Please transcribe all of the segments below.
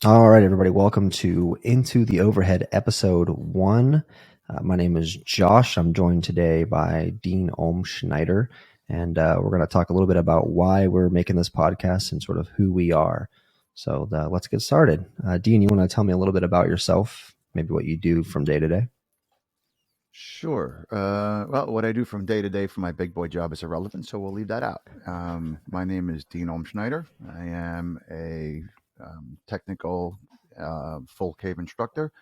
All right, everybody, welcome to Into the Overhead episode 1. My name is Josh. I'm joined today by Dean Schneider, and we're going to talk a little bit about why we're making this podcast and sort of who we are. So let's get started. Dean, you want to tell me a little bit about yourself, maybe what you do from day to day? Sure. Well, what I do from day to day for my big boy job is irrelevant, so we'll leave that out. My name is Dean Schneider. I am a technical full cave instructor.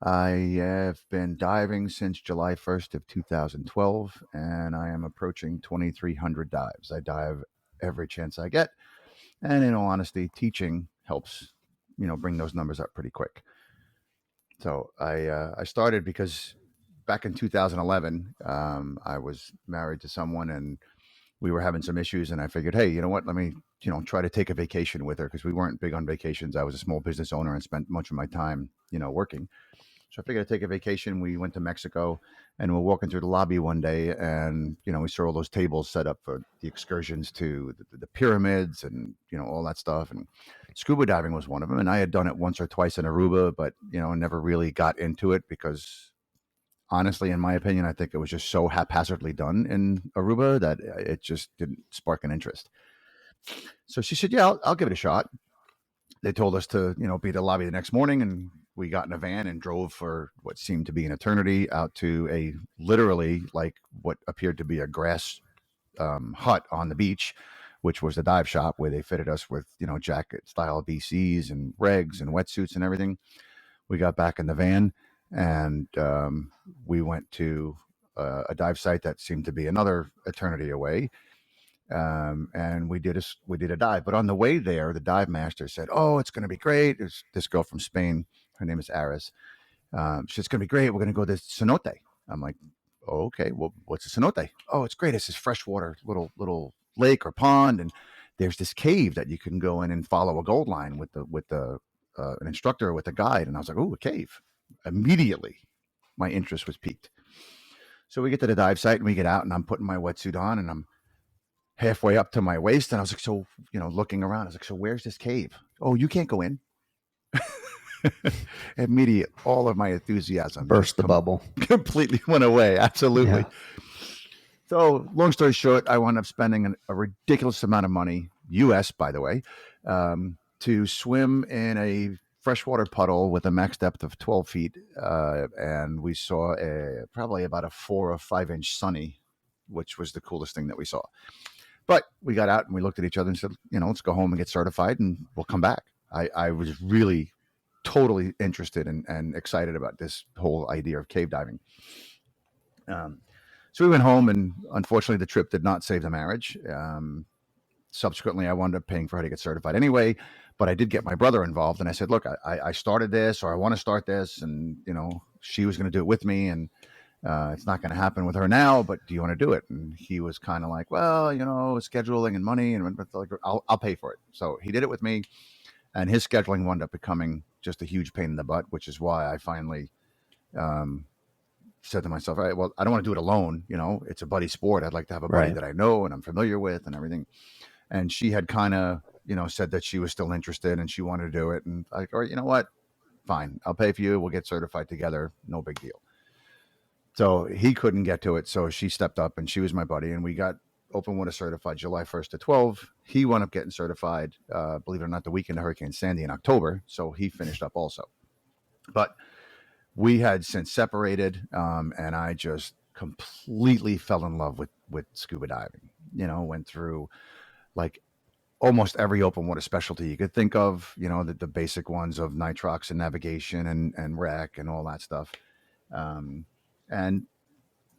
I have been diving since July 1st of 2012, and I am approaching 2,300 dives. I dive every chance I get, and in all honesty, teaching helps, bring those numbers up pretty quick. So I started because back in 2011, I was married to someone and we were having some issues. And I figured, hey, you know what? Let me, try to take a vacation with her because we weren't big on vacations. I was a small business owner and spent much of my time, working. So I figured I'd take a vacation. We went to Mexico and we're walking through the lobby one day and, we saw all those tables set up for the excursions to the pyramids and, all that stuff. And scuba diving was one of them. And I had done it once or twice in Aruba, but, never really got into it because honestly, in my opinion, I think it was just so haphazardly done in Aruba that it just didn't spark an interest. So she said, yeah, I'll give it a shot. They told us to, be at the lobby the next morning, and we got in a van and drove for what seemed to be an eternity out to a literally like what appeared to be a grass hut on the beach, which was the dive shop where they fitted us with, jacket style BCs and regs and wetsuits and everything. We got back in the van and we went to a dive site that seemed to be another eternity away. And we did a dive. But on the way there, the dive master said, "Oh, it's going to be great." There's this girl from Spain. Her name is Aris. She said, "It's going to be great. We're going to go to cenote." I'm like, "Oh, okay. Well, what's a cenote?" "Oh, it's great. It's this freshwater little lake or pond, and there's this cave that you can go in and follow a gold line with the an instructor or with a guide." And I was like, "Oh, a cave!" Immediately, my interest was piqued. So we get to the dive site and we get out, and I'm putting my wetsuit on, and I'm halfway up to my waist, and I was like, so, looking around, I was like, so where's this cave? "Oh, you can't go in." Immediate, all of my enthusiasm Burst just the bubble. completely went away. Absolutely. Yeah. So, long story short, I wound up spending a ridiculous amount of money, US, by the way, to swim in a freshwater puddle with a max depth of 12 feet. And we saw probably about a 4 or 5 inch sunny, which was the coolest thing that we saw. But we got out and we looked at each other and said, let's go home and get certified and we'll come back. I was really totally interested and excited about this whole idea of cave diving. Um, so we went home, and unfortunately, the trip did not save the marriage. Subsequently, I wound up paying for her to get certified anyway, but I did get my brother involved, and I said, "Look, I started this, or I want to start this, and she was going to do it with me, and it's not going to happen with her now, but do you want to do it?" And he was kind of like, "Well, scheduling and money, and but like, I'll pay for it." So he did it with me, and his scheduling wound up becoming just a huge pain in the butt, which is why I finally um, said to myself, "All right, well, I don't want to do it alone. It's a buddy sport. I'd like to have a buddy Right. that I know and I'm familiar with and everything." And she had kind of, said that she was still interested and she wanted to do it. And like, all right, you know what? Fine, I'll pay for you. We'll get certified together. No big deal. So he couldn't get to it, so she stepped up and she was my buddy, and we got open water certified July 1st to 12. He wound up getting certified, believe it or not, the weekend of Hurricane Sandy in October. So he finished up also. But we had since separated, and I just completely fell in love with scuba diving. Went through like almost every open water specialty you could think of. The basic ones of nitrox and navigation and rec and all that stuff. Um, and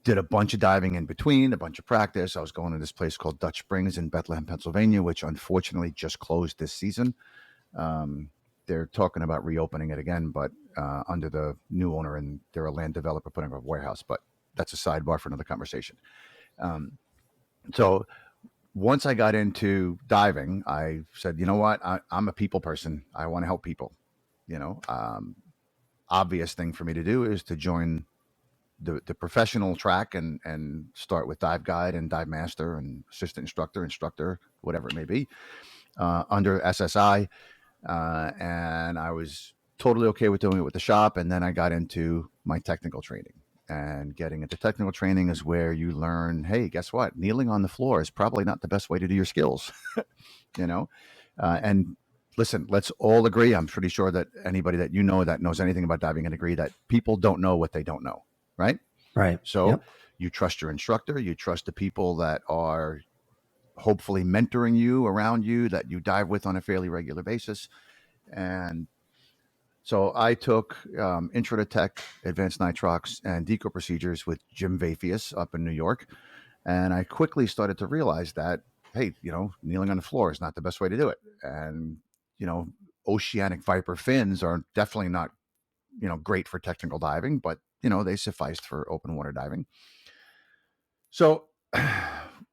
did a bunch of diving in between, a bunch of practice. I was going to this place called Dutch Springs in Bethlehem, Pennsylvania, which unfortunately just closed this season. Um, they're talking about reopening it again, but under the new owner, and they're a land developer putting up a warehouse. But that's a sidebar for another conversation. Um, so once I got into diving, I said, you know what? I'm a people person. I want to help people. You know, um, Obvious thing for me to do is to join the professional track and start with dive guide and dive master and assistant instructor, whatever it may be, under SSI. And I was totally okay with doing it with the shop. And then I got into my technical training. And getting into technical training is where you learn, hey, guess what? Kneeling on the floor is probably not the best way to do your skills, you know? And listen, let's all agree. I'm pretty sure that anybody that you know that knows anything about diving can agree that people don't know what they don't know, right? Right. So Yep. you trust your instructor, you trust the people that are hopefully mentoring you around you that you dive with on a fairly regular basis. And so I took Intro to Tech, Advanced Nitrox, and Deco Procedures with Jim Vafius up in New York. And I quickly started to realize that, hey, kneeling on the floor is not the best way to do it. And, oceanic viper fins are definitely not, great for technical diving, but, they sufficed for open water diving. So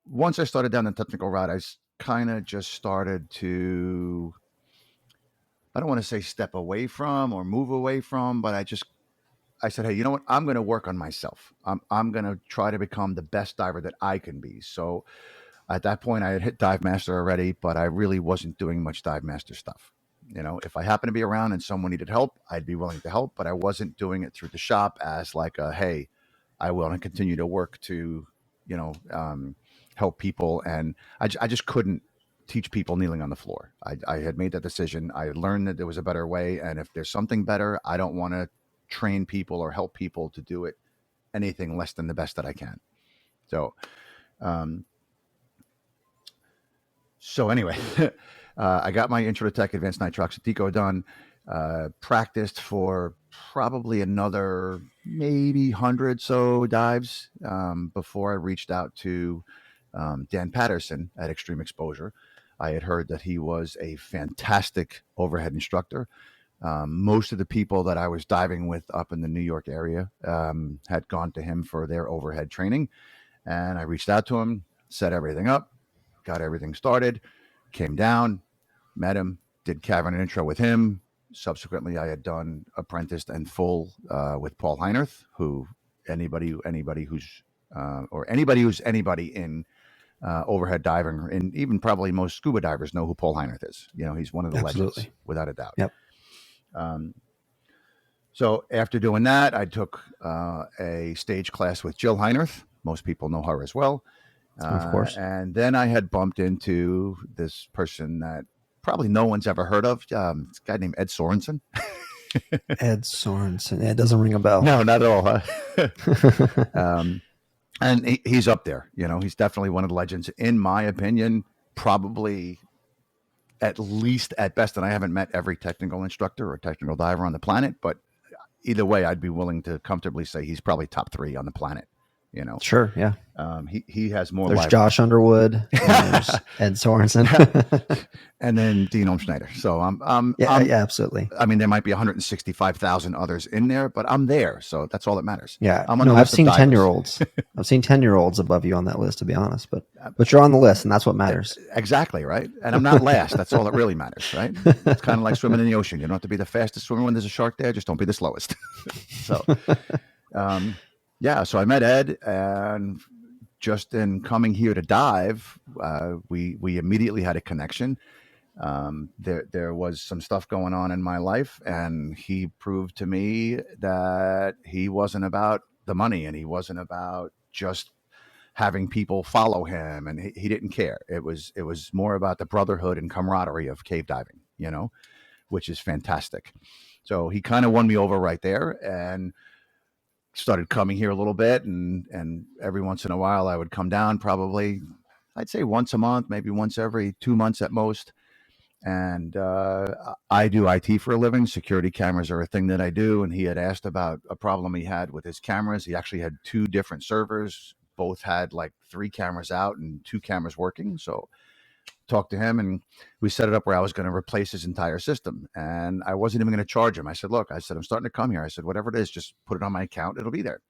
once I started down the technical route, I kind of just started to, I don't want to say step away from or move away from, but I said, hey, you know what? I'm going to work on myself. I'm going to try to become the best diver that I can be. So at that point, I had hit dive master already, but I really wasn't doing much dive master stuff. If I happened to be around and someone needed help, I'd be willing to help, but I wasn't doing it through the shop as like a, hey, I want to continue to work to, you know, um, help people. And I just couldn't teach people kneeling on the floor. I had made that decision. I learned that there was a better way. And if there's something better, I don't want to train people or help people to do it anything less than the best that I can. So, um, So anyway, I got my Intro to Tech Advanced Nitrox Deco done. Practiced for probably another maybe 100 so dives before I reached out to Dan Patterson at Extreme Exposure. I had heard that he was a fantastic overhead instructor. Most of the people that I was diving with up in the New York area had gone to him for their overhead training. And I reached out to him, set everything up, got everything started, came down, met him, did cavern intro with him. Subsequently, I had done apprenticed and full with Paul Heinerth, who anybody who's or anybody who's anybody in overhead diving, and even probably most scuba divers know who Paul Heinerth is. He's one of the legends, Absolutely. without a doubt. Yep. Um, so after doing that, I took a stage class with Jill Heinerth. Most people know her as well. Of course. And then I had bumped into this person that probably no one's ever heard of. This guy named Ed Sorensen. Ed Sorensen. It doesn't ring a bell. No, not at all. Huh? And he's up there. He's definitely one of the legends, in my opinion. Probably at least at best, and I haven't met every technical instructor or technical diver on the planet, but either way, I'd be willing to comfortably say he's probably top 3 on the planet. Sure. Yeah. He has more There's live. Josh Underwood and there's Ed Sorensen. And then Dene Schneider. So yeah, absolutely. I mean, there might be 165,000 others in there, but I'm there, so that's all that matters. Yeah. I'm on No, the I've list of seen divers. 10-year-olds. I've seen 10-year-olds above you on that list, to be honest. But you're on the list, and that's what matters. Exactly, right? And I'm not last. That's all that really matters, right? It's kind of like swimming in the ocean. You don't have to be the fastest swimmer when there's a shark there. Just don't be the slowest. So, yeah. So I met Ed, and just in coming here to dive, we immediately had a connection. There was some stuff going on in my life, and he proved to me that he wasn't about the money, and he wasn't about just having people follow him, and he didn't care. It was more about the brotherhood and camaraderie of cave diving, which is fantastic. So he kind of won me over right there, and started coming here a little bit, and every once in a while I would come down, probably I'd say once a month, maybe once every 2 months at most. And I do IT for a living. Security cameras are a thing that I do. And he had asked about a problem he had with his cameras. He actually had 2 different servers. Both had like 3 cameras out and 2 cameras working. So talked to him, and we set it up where I was going to replace his entire system. And I wasn't even going to charge him. I said, look, I'm starting to come here. I said, whatever it is, just put it on my account. It'll be there.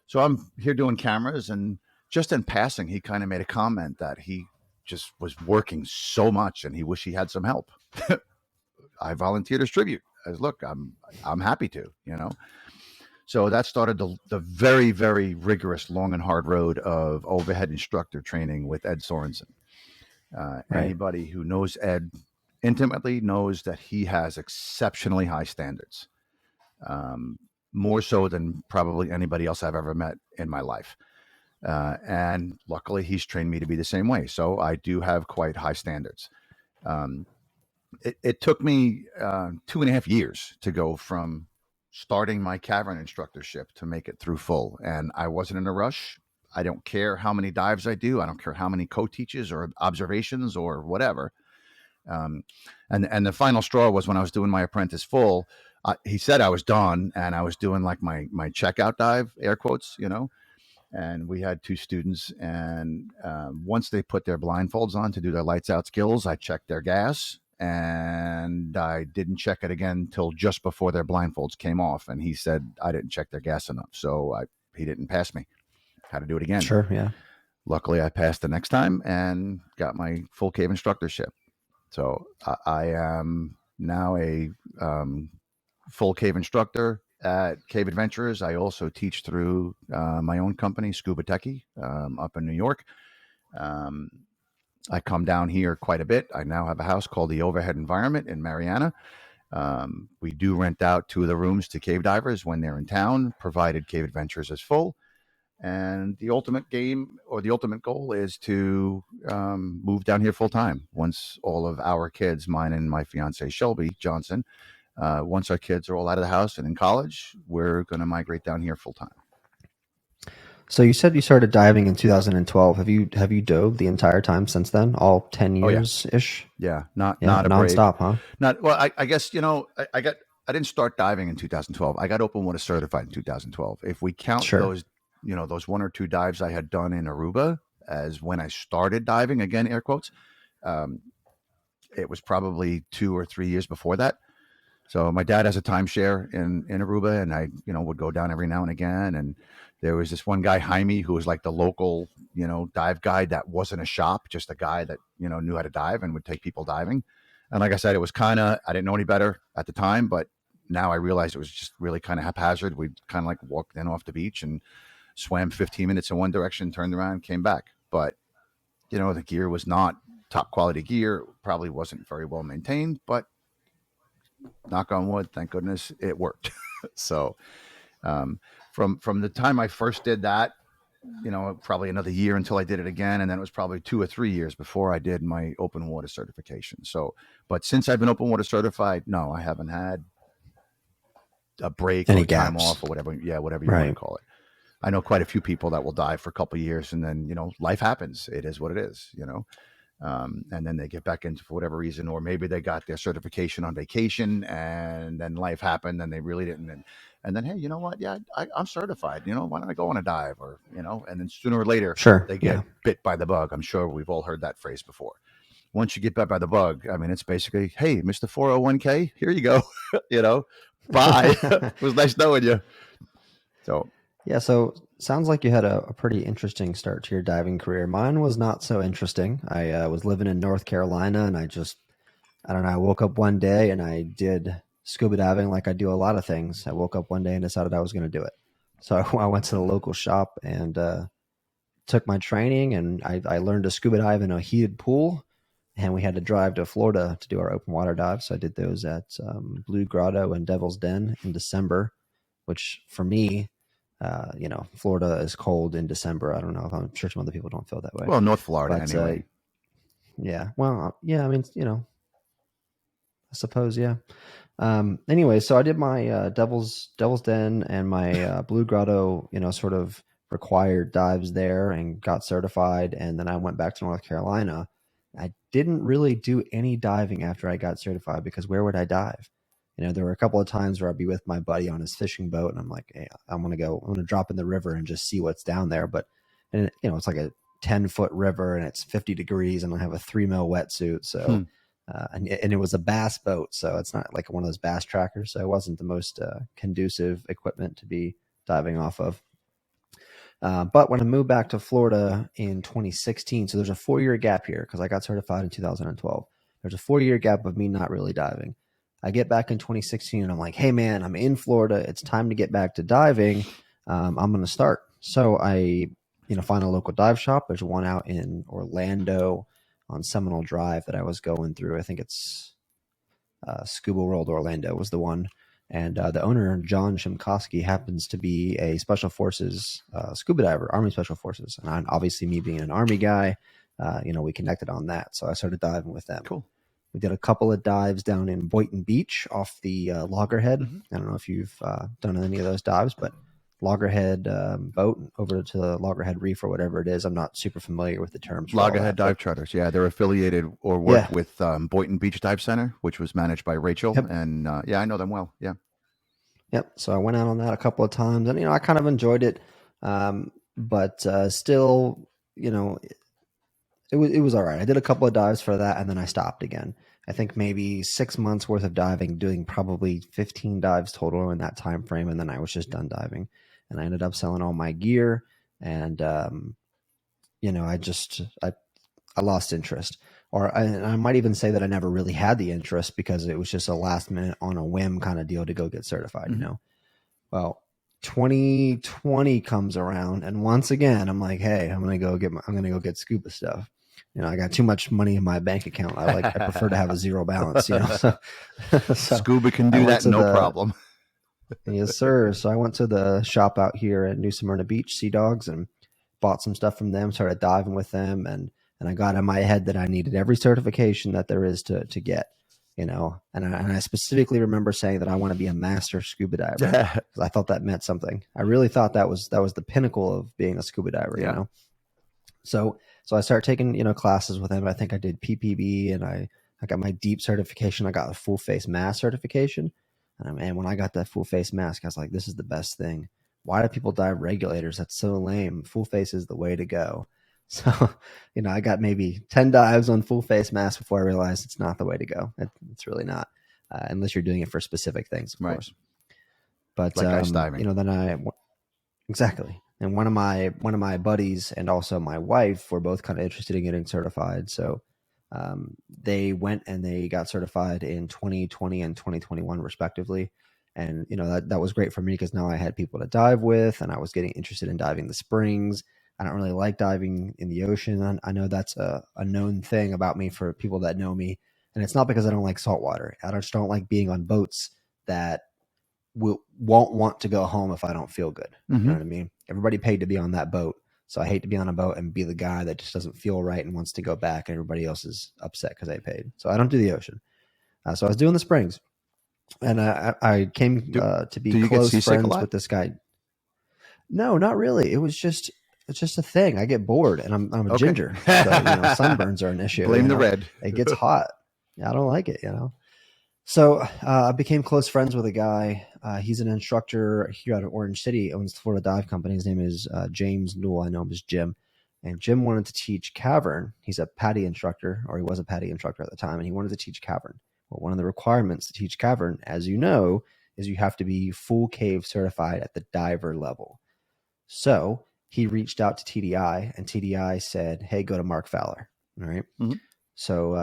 So I'm here doing cameras, and just in passing, he kind of made a comment that he just was working so much and he wished he had some help. I volunteered as tribute. As look, I'm happy to. So that started the very, very rigorous, long and hard road of overhead instructor training with Ed Sorensen. Right. Anybody who knows Ed intimately knows that he has exceptionally high standards, um, more so than probably anybody else I've ever met in my life. And luckily, he's trained me to be the same way. So I do have quite high standards. Um, it took me 2.5 years to go from starting my cavern instructorship to make it through full. And I wasn't in a rush. I don't care how many dives I do. I don't care how many co-teaches or observations or whatever. Um, and the final straw was when I was doing my apprentice full. He said I was done, and I was doing like my checkout dive, air quotes, and we had two students, and once they put their blindfolds on to do their lights out skills, I checked their gas, and I didn't check it again till just before their blindfolds came off, and he said I didn't check their gas enough, so he didn't pass me. Had to do it again. Sure. Yeah. Luckily, I passed the next time and got my full cave instructorship. So I am now a full cave instructor at Cave Adventurers. I also teach through my own company, Scuba Techie, up in New York. Um, I come down here quite a bit. I now have a house called the Overhead Environment in Mariana. We do rent out 2 of the rooms to cave divers when they're in town, provided Cave Adventures is full. And the ultimate game or the ultimate goal is to move down here full time once all of our kids, mine and my fiance Shelby Johnson, once our kids are all out of the house and in college, we're going to migrate down here full time. So you said you started diving in 2012. Have you dove the entire time since then? All 10 Oh yeah, years ish? yeah, Yeah, not a break. nonstop, huh? Not well. I guess I didn't start diving in 2012. I got open water certified in 2012. If we count Sure. those 1 or 2 dives I had done in Aruba as when I started diving, again air quotes, um, it was probably 2 or 3 years before that. So my dad has a timeshare in Aruba, and I would go down every now and again. And there was this one guy, Jaime, who was like the local dive guide that wasn't a shop, just a guy that knew how to dive and would take people diving. And like I said, it was kind of, I didn't know any better at the time, but now I realized it was just really kind of haphazard. We kind of like walked in off the beach and swam 15 minutes in one direction, turned around, came back. But the gear was not top quality gear, probably wasn't very well maintained, but knock on wood, thank goodness it worked. So um, from the time I first did that, probably another year until I did it again, and then it was probably 2 or 3 years before I did my open water certification. So, but since I've been open water certified, no, I haven't had a break Any or time gaps? off or whatever. Yeah, whatever you want to Right. call it. I know quite a few people that will dive for a couple of years, and then life happens. It is what it is. And then they get back into for whatever reason, or maybe they got their certification on vacation, and then life happened, and they really didn't. And then, hey, you know what? Yeah, I'm certified. Why don't I go on a dive? Or and then sooner or later Sure. they get Yeah. bit by the bug. I'm sure we've all heard that phrase before. Once you get bit by the bug, I mean, it's basically, hey, Mr. 401k, here you go. Bye. It was nice knowing you. So, Yeah, so sounds like you had a pretty interesting start to your diving career. Mine was not so interesting. I was living in North Carolina, and I don't know, I woke up one day and I did scuba diving like I do a lot of things. I woke up one day and decided I was going to do it. So I went to the local shop and took my training, and I learned to scuba dive in a heated pool. And we had to drive to Florida to do our open water dive. So I did those at Blue Grotto and Devil's Den in December, which for me, Florida is cold in December. I don't know if I'm sure some other people don't feel that way, well, North Florida but anyway. yeah, well, yeah, I mean, I suppose, yeah. Anyway, so I did my Devil's Den and my Blue Grotto, sort of required dives there and got certified. And then I went back to North Carolina. I didn't really do any diving after I got certified because where would I dive? There were a couple of times where I'd be with my buddy on his fishing boat, and I'm like, hey, I'm gonna drop in the river and just see what's down there. But and it's like a 10-foot river and it's 50 degrees, and I have a 3 mil wetsuit, so. Hmm. And it was a bass boat, so it's not like one of those bass trackers. So it wasn't the most conducive equipment to be diving off of. But when I moved back to Florida in 2016, so there's a 4-year gap here because I got certified in 2012. There's a 4-year gap of me not really diving. I get back in 2016 and I'm like, hey man, I'm in Florida. It's time to get back to diving. I'm going to start. So I, find a local dive shop. There's one out in Orlando on Seminole Drive that I was going through. I think it's Scuba World Orlando was the one. And the owner, John Shimkowski, happens to be a Special Forces scuba diver, Army Special Forces. And obviously, me being an Army guy, we connected on that. So I started diving with them. Cool. We did a couple of dives down in Boynton Beach off the Loggerhead. Mm-hmm. I don't know if you've done any of those dives, but Loggerhead boat over to the Loggerhead Reef or whatever it is. I'm not super familiar with the terms. Loggerhead Dive Charters. Yeah, they're affiliated or work with Boynton Beach Dive Center, which was managed by Rachel. Yep. And I know them well. Yeah. Yep. So I went out on that a couple of times, and I kind of enjoyed it, but still, it was all right. I did a couple of dives for that, and then I stopped again. I think maybe 6 months worth of diving, doing probably 15 dives total in that time frame, and then I was just done diving, and I ended up selling all my gear, and I lost interest, I might even say that I never really had the interest because it was just a last minute on a whim kind of deal to go get certified. Mm-hmm. Well, 2020 comes around, and once again, I'm like, hey, I'm gonna go get scuba stuff. I got too much money in my bank account. I prefer to have a zero balance. So Scuba can do that, no problem. Yes, sir. So I went to the shop out here at New Smyrna Beach, Sea Dogs, and bought some stuff from them. Started diving with them, and I got in my head that I needed every certification that there is to get. And I specifically remember saying that I want to be a master scuba diver because I thought that meant something. I really thought that was the pinnacle of being a scuba diver. So I started taking classes with him. I think I did PPB, and I got my deep certification. I got a full face mask certification, and when I got that full face mask, I was like, this is the best thing. Why do people dive regulators? That's so lame. Full face is the way to go. So, I got maybe 10 dives on full face mask before I realized it's not the way to go. It's really not, unless you're doing it for specific things, of course. But like ice diving. Then exactly. And one of my buddies and also my wife were both kind of interested in getting certified. So they went and they got certified in 2020 and 2021 respectively. And that was great for me because now I had people to dive with, and I was getting interested in diving the springs. I don't really like diving in the ocean. I know that's a known thing about me for people that know me. And it's not because I don't like salt water. I just don't like being on boats that won't want to go home if I don't feel good. Mm-hmm. You know what I mean? Everybody paid to be on that boat. So I hate to be on a boat and be the guy that just doesn't feel right and wants to go back, and everybody else is upset because they paid. So I don't do the ocean. So I was doing the springs, and I came to be close friends with this guy. No, not really. It's just a thing. I get bored, and I'm a ginger, so sunburns are an issue. Blame the red. It gets hot. I don't like it. So I became close friends with a guy. He's an instructor here out of Orange City, owns the Florida Dive Company. His name is James Newell. I know him as Jim. And Jim wanted to teach cavern. He's a PADI instructor, or he was a PADI instructor at the time, and he wanted to teach cavern. Well, one of the requirements to teach cavern, as you know, is you have to be full cave certified at the diver level. So he reached out to TDI, and TDI said, hey, go to Mark Fowler. All right. Mm-hmm. So,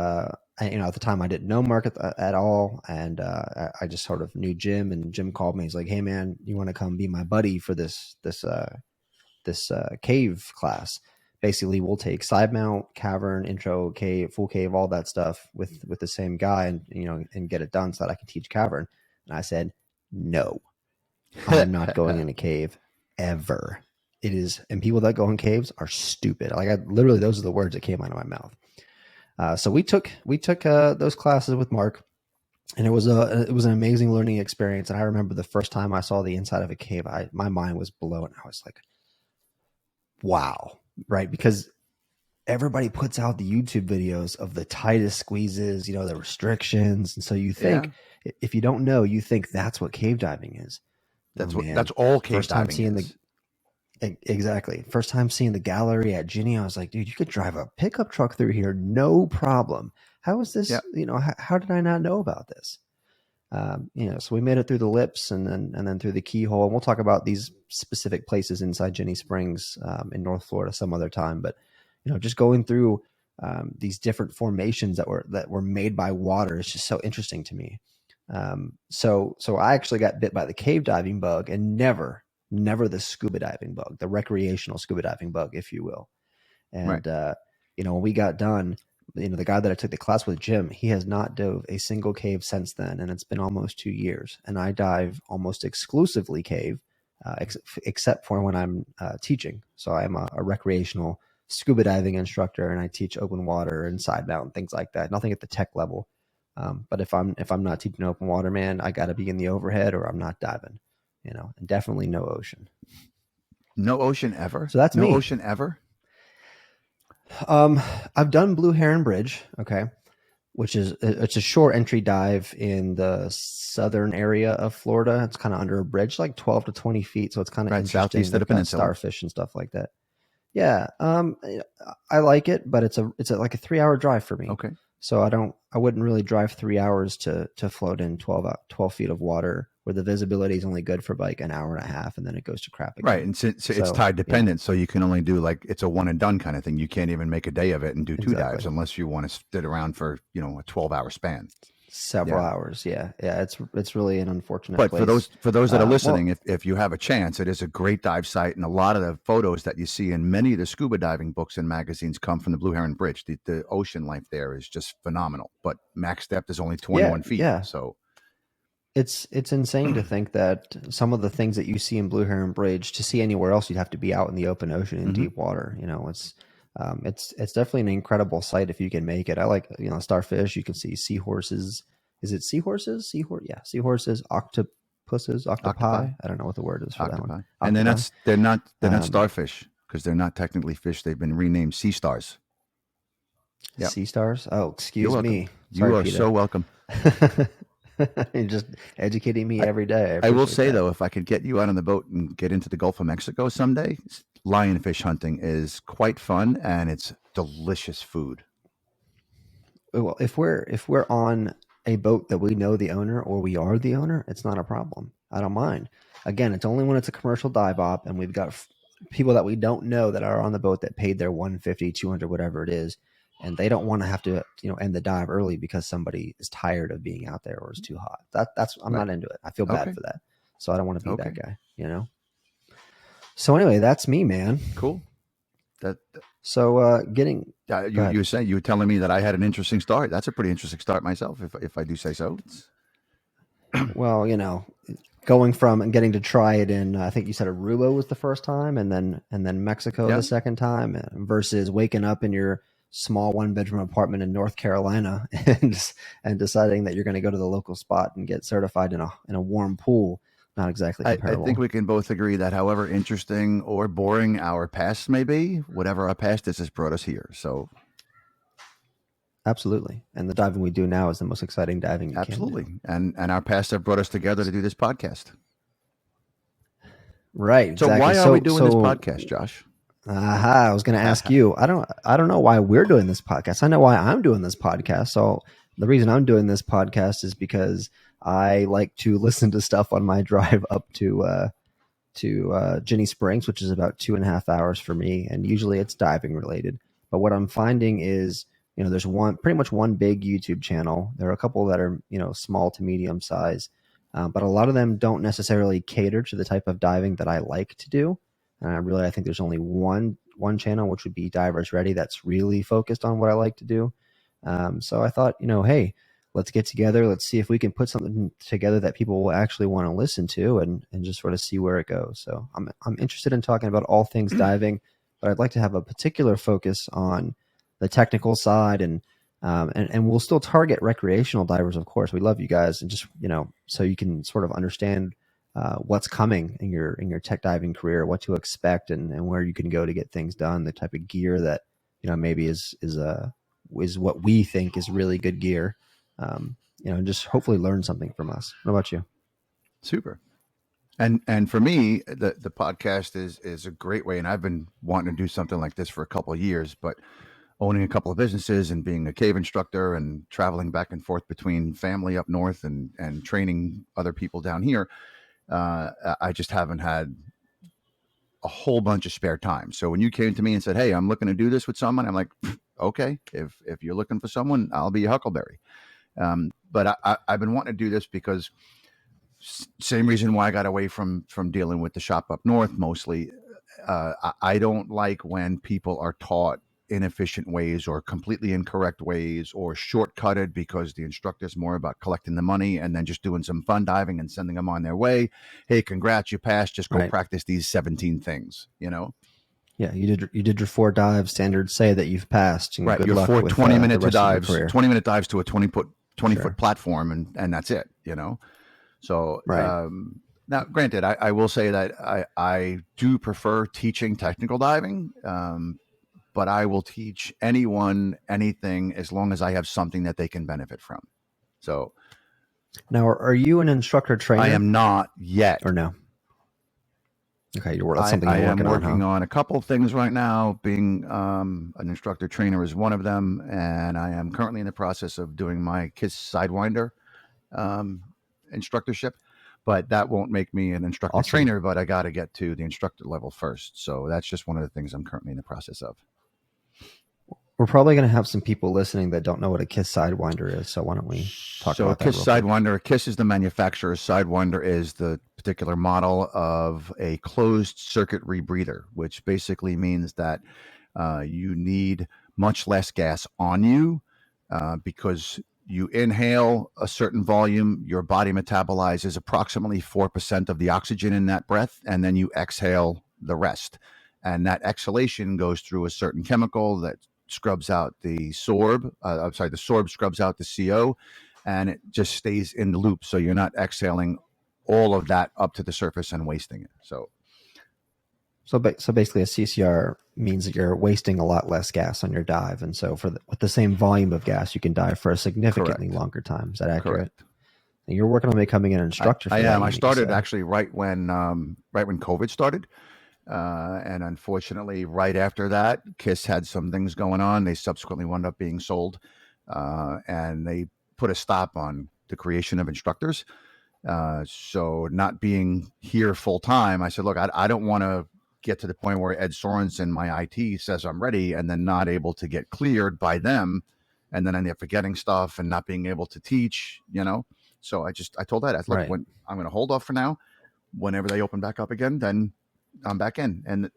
at the time I didn't know Mark at all. And I just sort of knew Jim, and Jim called me. He's like, hey man, you want to come be my buddy for this cave class? Basically we'll take side mount, cavern, intro, cave, full cave, all that stuff with the same guy, and get it done so that I can teach cavern. And I said, no, I'm not going in a cave ever. It is, and people that go in caves are stupid. Literally, those are the words that came out of my mouth. So we took those classes with Mark, and it was an amazing learning experience. And I remember the first time I saw the inside of a cave, my mind was blown. I was like, wow, right? Because everybody puts out the YouTube videos of the tightest squeezes, the restrictions, and so you think, if you don't know, you think that's what cave diving is. That's all cave diving is. Exactly. First time seeing the gallery at Ginny, I was like, dude, you could drive a pickup truck through here, no problem. How is this? How did I not know about this? So we made it through the lips and then through the keyhole. And we'll talk about these specific places inside Ginny Springs in North Florida some other time. But just going through these different formations that were made by water is just so interesting to me. So I actually got bit by the cave diving bug, and never the scuba diving bug, the recreational scuba diving bug, if you will. And, when we got done, the guy that I took the class with, Jim, he has not dove a single cave since then, and it's been almost 2 years. And I dive almost exclusively cave, except for when I'm teaching. So I'm a recreational scuba diving instructor, and I teach open water and side mount things like that. Nothing at the tech level. But if I'm not teaching open water, man, I got to be in the overhead or I'm not diving. And definitely no ocean. No ocean ever? So that's No me. ocean ever? Um, I've done Blue Heron Bridge, okay, which is it's a short entry dive in the southern area of Florida. It's kind of under a bridge, like 12 to 20 feet, so it's kind of Right, interesting. southeast of the They've got peninsula. starfish and stuff like that. Yeah, I like it, but like a 3 hour drive for me. Okay. So I wouldn't really drive 3 hours to float in 12 feet of water where the visibility is only good for like an hour and a half, and then it goes to crap again. Right, and so it's So tide dependent, so you can only do like it's a one and done kind of thing. You can't even make a day of it and do two dives exactly. unless you want to sit around for a 12-hour span. Several Yeah. hours. Yeah, it's really an unfortunate But for place. those that are listening, Well, if you have a chance, it is a great dive site, and a lot of the photos that you see in many of the scuba diving books and magazines come from the Blue Heron Bridge. The ocean life there is just phenomenal. But max depth is only yeah, 21 feet, yeah. so It's insane to think that some of the things that you see in Blue Heron Bridge to see anywhere else, you'd have to be out in the open ocean in mhm. deep water. It's definitely an incredible sight if you can make it. I like starfish. You can see seahorses. Is it seahorses? Yeah, seahorses, octopuses, Octopi, octopi. I don't know what the word is for that one. octopi, and Octopi. they're not Um, starfish because they're not technically fish. They've been renamed sea stars. Yep. sea stars. Oh, You're excuse welcome. me. You Sorry, are so PETA. welcome. You're just educating me I, every day. I I will appreciate say that. though, if I could get you out on the boat and get into the Gulf of Mexico someday, lionfish hunting is quite fun and it's delicious food. Well, if we're on a boat that we know the owner or we are the owner, it's not a problem. I don't mind. Again, it's only when it's a commercial dive op and we've got people that we don't know that are on the boat that paid their 150, 200, whatever it is, and they don't want to have to end the dive early because somebody is tired of being out there or it's too hot. That's I'm Right. not into it. I feel bad Okay. for that. So I don't want to be that Okay. guy. So anyway, that's me, man. Cool. That So getting go you ahead. were saying, you were telling me that I had an interesting start. That's a pretty interesting start myself, if I do say so. Well, going from and getting to try it in, I think you said Aruba was the first time, and then Mexico Yeah. the second time, versus waking up in your small one bedroom apartment in North Carolina and deciding that you're going to go to the local spot and get certified in a warm pool. Not exactly I think comparable. we can both agree that however interesting or boring our past may be, whatever our past is has brought us here. So Absolutely. And the diving we do now is the most exciting diving you can do. absolutely. And our past have brought us together to do this podcast. Right, So exactly. why are we So doing this so podcast, Josh? aha, I was going to ask you. I don't know why we're doing this podcast. I know why I'm doing this podcast. So the reason I'm doing this podcast is because I like to listen to stuff on my drive up to Ginny Springs, which is about 2.5 hours for me, and usually it's diving related. But what I'm finding is, there's pretty much one big YouTube channel. There are a couple that are, small to medium size, but a lot of them don't necessarily cater to the type of diving that I like to do. And I think there's only one channel, which would be Divers Ready, that's really focused on what I like to do. So I thought, hey, let's get together. Let's see if we can put something together that people will actually want to listen to, and just sort of see where it goes. So I'm interested in talking about all things diving, but I'd like to have a particular focus on the technical side, and we'll still target recreational divers, of course. We love you guys, and just so you can sort of understand what's coming in your tech diving career, what to expect, and where you can go to get things done, the type of gear that maybe is what we think is really good gear. And just hopefully learn something from us. What about you? Super. And for me, the podcast is a great way. And I've been wanting to do something like this for a couple of years, but owning a couple of businesses and being a cave instructor and traveling back and forth between family up north and training other people down here, I just haven't had a whole bunch of spare time. So when you came to me and said, "Hey, I'm looking to do this with someone," I'm like, "Okay, if you're looking for someone, I'll be a huckleberry." But I've been wanting to do this because same reason why I got away from dealing with the shop up north mostly. I don't like when people are taught inefficient ways or completely incorrect ways or shortcutted because the instructor's more about collecting the money and then just doing some fun diving and sending them on their way. Hey, congrats, you passed. Just go Right. practice these 17 things, you know? Yeah, you did your 4 dives. Standards say that you've passed, and Right. good Your luck four with 20-minute the to rest of your dives, career. 20-minute dives to a 20-foot Sure. platform, and that's it, you know? So, Right. now, granted, I will say that I do prefer teaching technical diving, but I will teach anyone anything as long as I have something that they can benefit from. So Now, are you an instructor I trainer am not yet. or no? Okay, that's I, something I you're am working on, huh? working on a couple of things right now. Being an instructor trainer is one of them, and I am currently in the process of doing my KISS Sidewinder um, instructorship. But that won't make me an instructor Awesome. trainer. But I got to get to the instructor level first. So that's just one of the things I'm currently in the process of. We're probably going to have some people listening that don't know what a KISS Sidewinder is, so why don't we talk So about that KISS real quick? Sidewinder, KISS is the manufacturer. Sidewinder is the particular model of a closed circuit rebreather, which basically means that you need much less gas on you because you inhale a certain volume, your body metabolizes approximately 4% of the oxygen in that breath, and then you exhale the rest. And that exhalation goes through a certain chemical that scrubs out the sorb. I'm sorry, the sorb scrubs out the CO, and it just stays in the loop. So you're not exhaling all of that up to the surface and wasting it. So basically, a CCR means that you're wasting a lot less gas on your dive, and so with the same volume of gas, you can dive for a significantly Correct. longer time. Is that accurate? Correct. And you're working on becoming an instructor I for that. am. I You started say? actually right when COVID started, and unfortunately, right after that, KISS had some things going on. They subsequently wound up being sold, and they put a stop on the creation of instructors. So, not being here full time, I said, look, I don't want to get to the point where Ed Sorensen, my IT, says I'm ready, and then not able to get cleared by them, and then I end up forgetting stuff and not being able to teach. So I told Ed, I said, look, Right. when I'm going to hold off for now. Whenever they open back up again, then I'm back in. And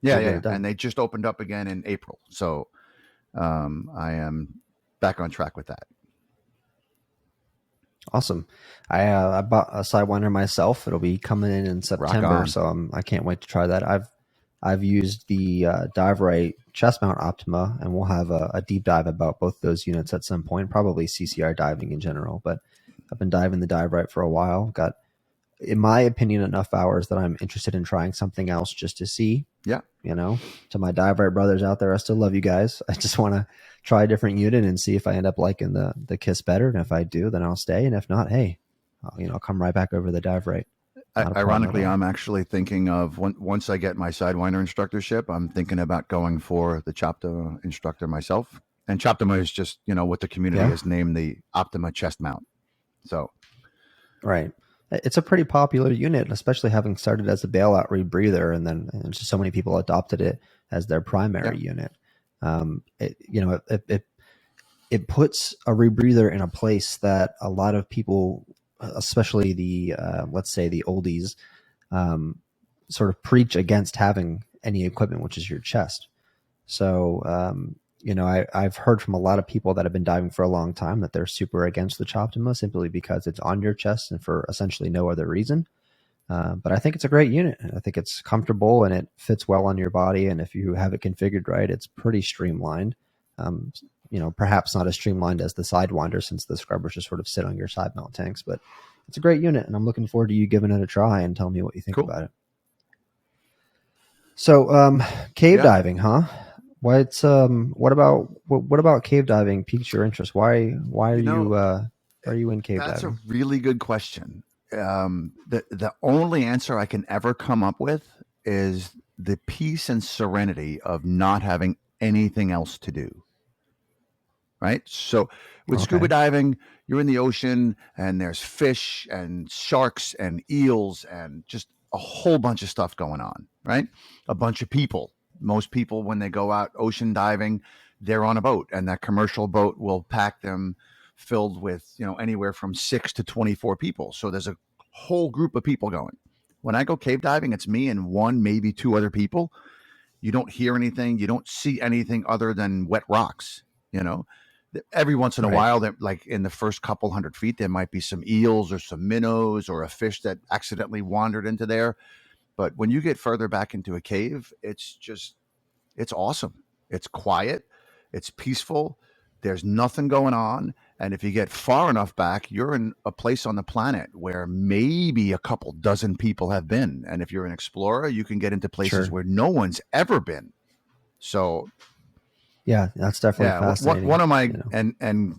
yeah, We'll yeah, get yeah. it done. And they just opened up again in April, so I am back on track with that. Awesome. I bought a Sidewinder myself. It'll be coming in Rock September, on. so I can't wait to try that. I've used the Dive Right chest mount Optima, and we'll have a deep dive about both those units at some point. Probably CCR diving in general, but I've been diving the Dive Right for a while. Got, in my opinion, enough hours that I'm interested in trying something else just to see. Yeah. To my Dive Right brothers out there, I still love you guys. I just want to try a different unit and see if I end up liking the KISS better. And if I do, then I'll stay. And if not, hey, I'll come right back over the Dive Right. Not a problem at Ironically, all. I'm actually thinking of once I get my Sidewinder instructorship, I'm thinking about going for the Chopta instructor myself. And Choptima is just, what the community Yeah, has named the Optima chest mount. So, right. It's a pretty popular unit, especially having started as a bailout rebreather, and just so many people adopted it as their yeah, primary unit. It puts a rebreather in a place that a lot of people, especially the let's say the oldies, um, sort of preach against having any equipment, which is your chest. So I've heard from a lot of people that have been diving for a long time that they're super against the Choptima simply because it's on your chest and for essentially no other reason. But I think it's a great unit. I think it's comfortable and it fits well on your body. And if you have it configured right, it's pretty streamlined. Um, perhaps not as streamlined as the Sidewinder since the scrubbers just sort of sit on your side mount tanks. But it's a great unit, and I'm looking forward to you giving it a try and telling me what you think cool. about it. So, cave Yeah. diving, huh? What about cave diving piques your interest? Why are You you know, in cave that's a diving? really good question. The only answer I can ever come up with is the peace and serenity of not having anything else to do. Right. So with scuba Okay, diving, you're in the ocean and there's fish and sharks and eels and just a whole bunch of stuff going on. Right. A bunch of people. Most people, when they go out ocean diving, they're on a boat, and that commercial boat will pack them filled with, anywhere from 6 to 24 people. So there's a whole group of people going. When I go cave diving, it's me and one, maybe two other people, You don't hear anything. You don't see anything other than wet rocks. You know, every once in a Right. while, that like in the first couple 100 feet, there might be some eels or some minnows or a fish that accidentally wandered into there. But when you get further back into a cave, it's awesome. It's quiet. It's peaceful. There's nothing going on. And if you get far enough back, you're in a place on the planet where maybe a couple dozen people have been. And if you're an explorer, you can get into places Sure. where no one's ever been. So Yeah, that's definitely yeah, one fascinating. of my You know. and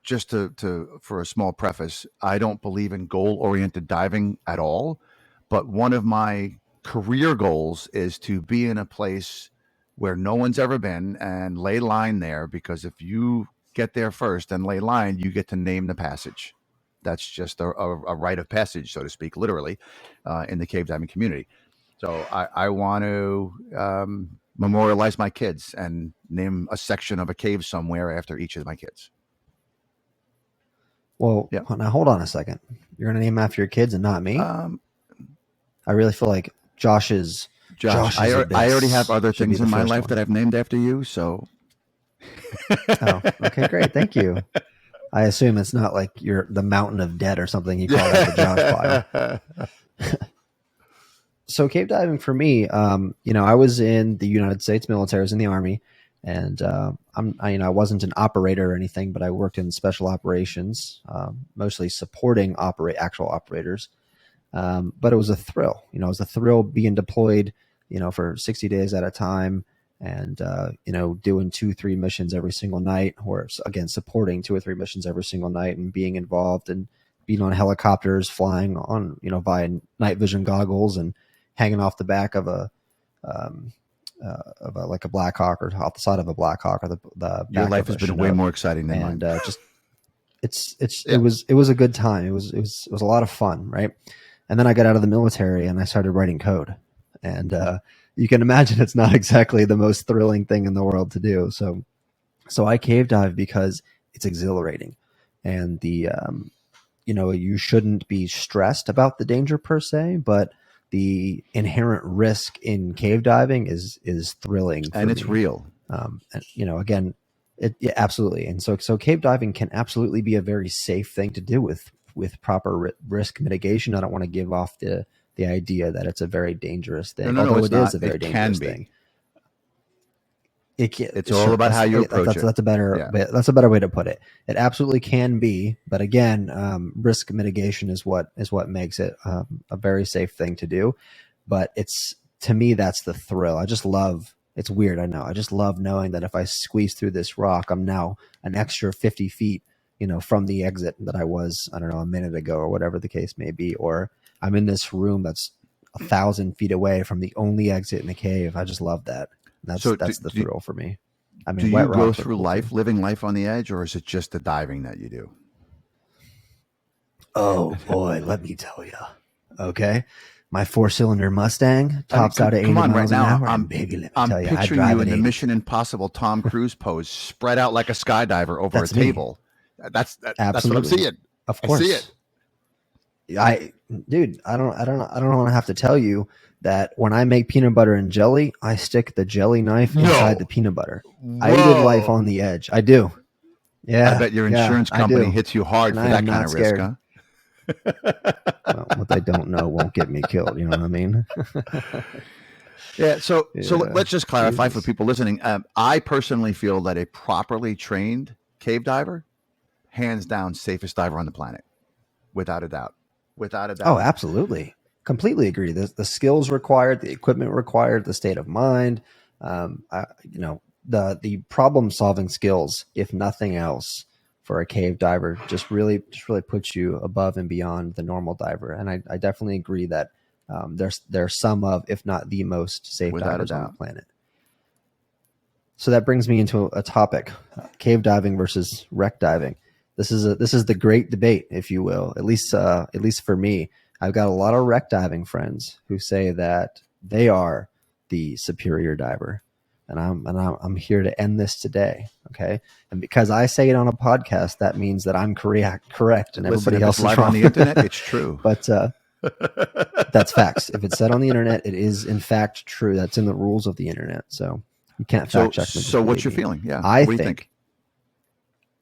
just to for a small preface, I don't believe in goal oriented diving at all. But one of my career goals is to be in a place where no one's ever been and lay line there, because if you get there first and lay line, you get to name the passage. That's just a rite of passage, so to speak, literally, in the cave diving community. So I want to memorialize my kids and name a section of a cave somewhere after each of my kids. Well, Yeah. now hold on a second. You're gonna name after your kids and not me? Um, I really feel like Josh, Josh's I already have Abyss other should be things the in my first life one. that I've named after you. So Oh, okay, great. Thank you. I assume it's not like you're the mountain of dead or something. You call that the Josh pile. So cave diving for me, I was in the United States military, I was in the Army, and I wasn't an operator or anything, but I worked in special operations, mostly supporting actual operators. But it was a thrill. It was a thrill being deployed, for 60 days at a time, and doing 2-3 missions every single night, or again supporting 2 or 3 missions every single night, and being involved and being on helicopters, flying on via night vision goggles, and hanging off the back of like a Black Hawk, or off the side of a Black Hawk, or the your back life of has a been way Chinook, more exciting than mine. and just it Yeah. was a good time. It was a lot of fun, right? And then I got out of the military and I started writing code, and you can imagine it's not exactly the most thrilling thing in the world to do. So I cave dive because it's exhilarating, and you shouldn't be stressed about the danger per se, but the inherent risk in cave diving is thrilling for And it's me. real. And again, yeah, absolutely. And so cave diving can absolutely be a very safe thing to do with proper risk mitigation. I don't want to give off the idea that it's a very dangerous thing, No, although it's it is not. a very It can dangerous thing. be. It can, It's all sure, about how you approach it. that's a better Yeah. way to put it. It absolutely can be, but again, risk mitigation is what makes it a very safe thing to do. But to me, that's the thrill. I just love. It's weird, I know. I just love knowing that if I squeeze through this rock, I'm now an extra 50 feet, from the exit that I was, I don't know, a minute ago, or whatever the case may be, or I'm in this room that's 1,000 feet away from the only exit in the cave. I just love that. So That's the thrill for me. I do mean, you wet go rocks are through cool too. life living life on the edge, or is it just the diving that you do? Oh boy, let me tell you. Okay, my 4-cylinder Mustang I mean, tops out at come 80 on, right miles an now hour, and baby, let me I'm tell you, I picturing drive you at in the 80. Mission Impossible Tom Cruise pose, spread out like a skydiver over a That's me. table. That's what I'm Absolutely, seeing. of I see it. course. I, dude, I don't have to tell you that when I make peanut butter and jelly, I stick the jelly knife inside the No. peanut butter. I live life Whoa. on the edge. I do. I Yeah, bet your yeah, insurance I company do, hits you hard and for I that am kind not of risk, scared. huh? Well, what they don't know won't get me killed. You know what I mean? Yeah. So Yeah. let's just clarify for Jesus. people listening. I personally feel that a properly trained cave diver, hands down, safest diver on the planet, without a doubt. Without a Oh, doubt. absolutely. Completely agree. The skills required, the equipment required, the state of mind, the problem solving skills, if nothing else, for a cave diver just really puts you above and beyond the normal diver. And I definitely agree that there's some of, if not the most safe Without a divers on the doubt. planet. So that brings me into a topic: cave diving versus wreck diving. This is the great debate, if you will. At least for me, I've got a lot of wreck diving friends who say that they are the superior diver, and I'm here to end this today. Okay, and because I say it on a podcast, that means that I'm correct, and Listen, everybody if it's else is live on wrong. the internet, it's true. But That's facts. If it's said on the internet, it is in fact true. That's in the rules of the internet. So you can't So, fact check me. Just so what's believe your me. feeling? Yeah. I What do you think? think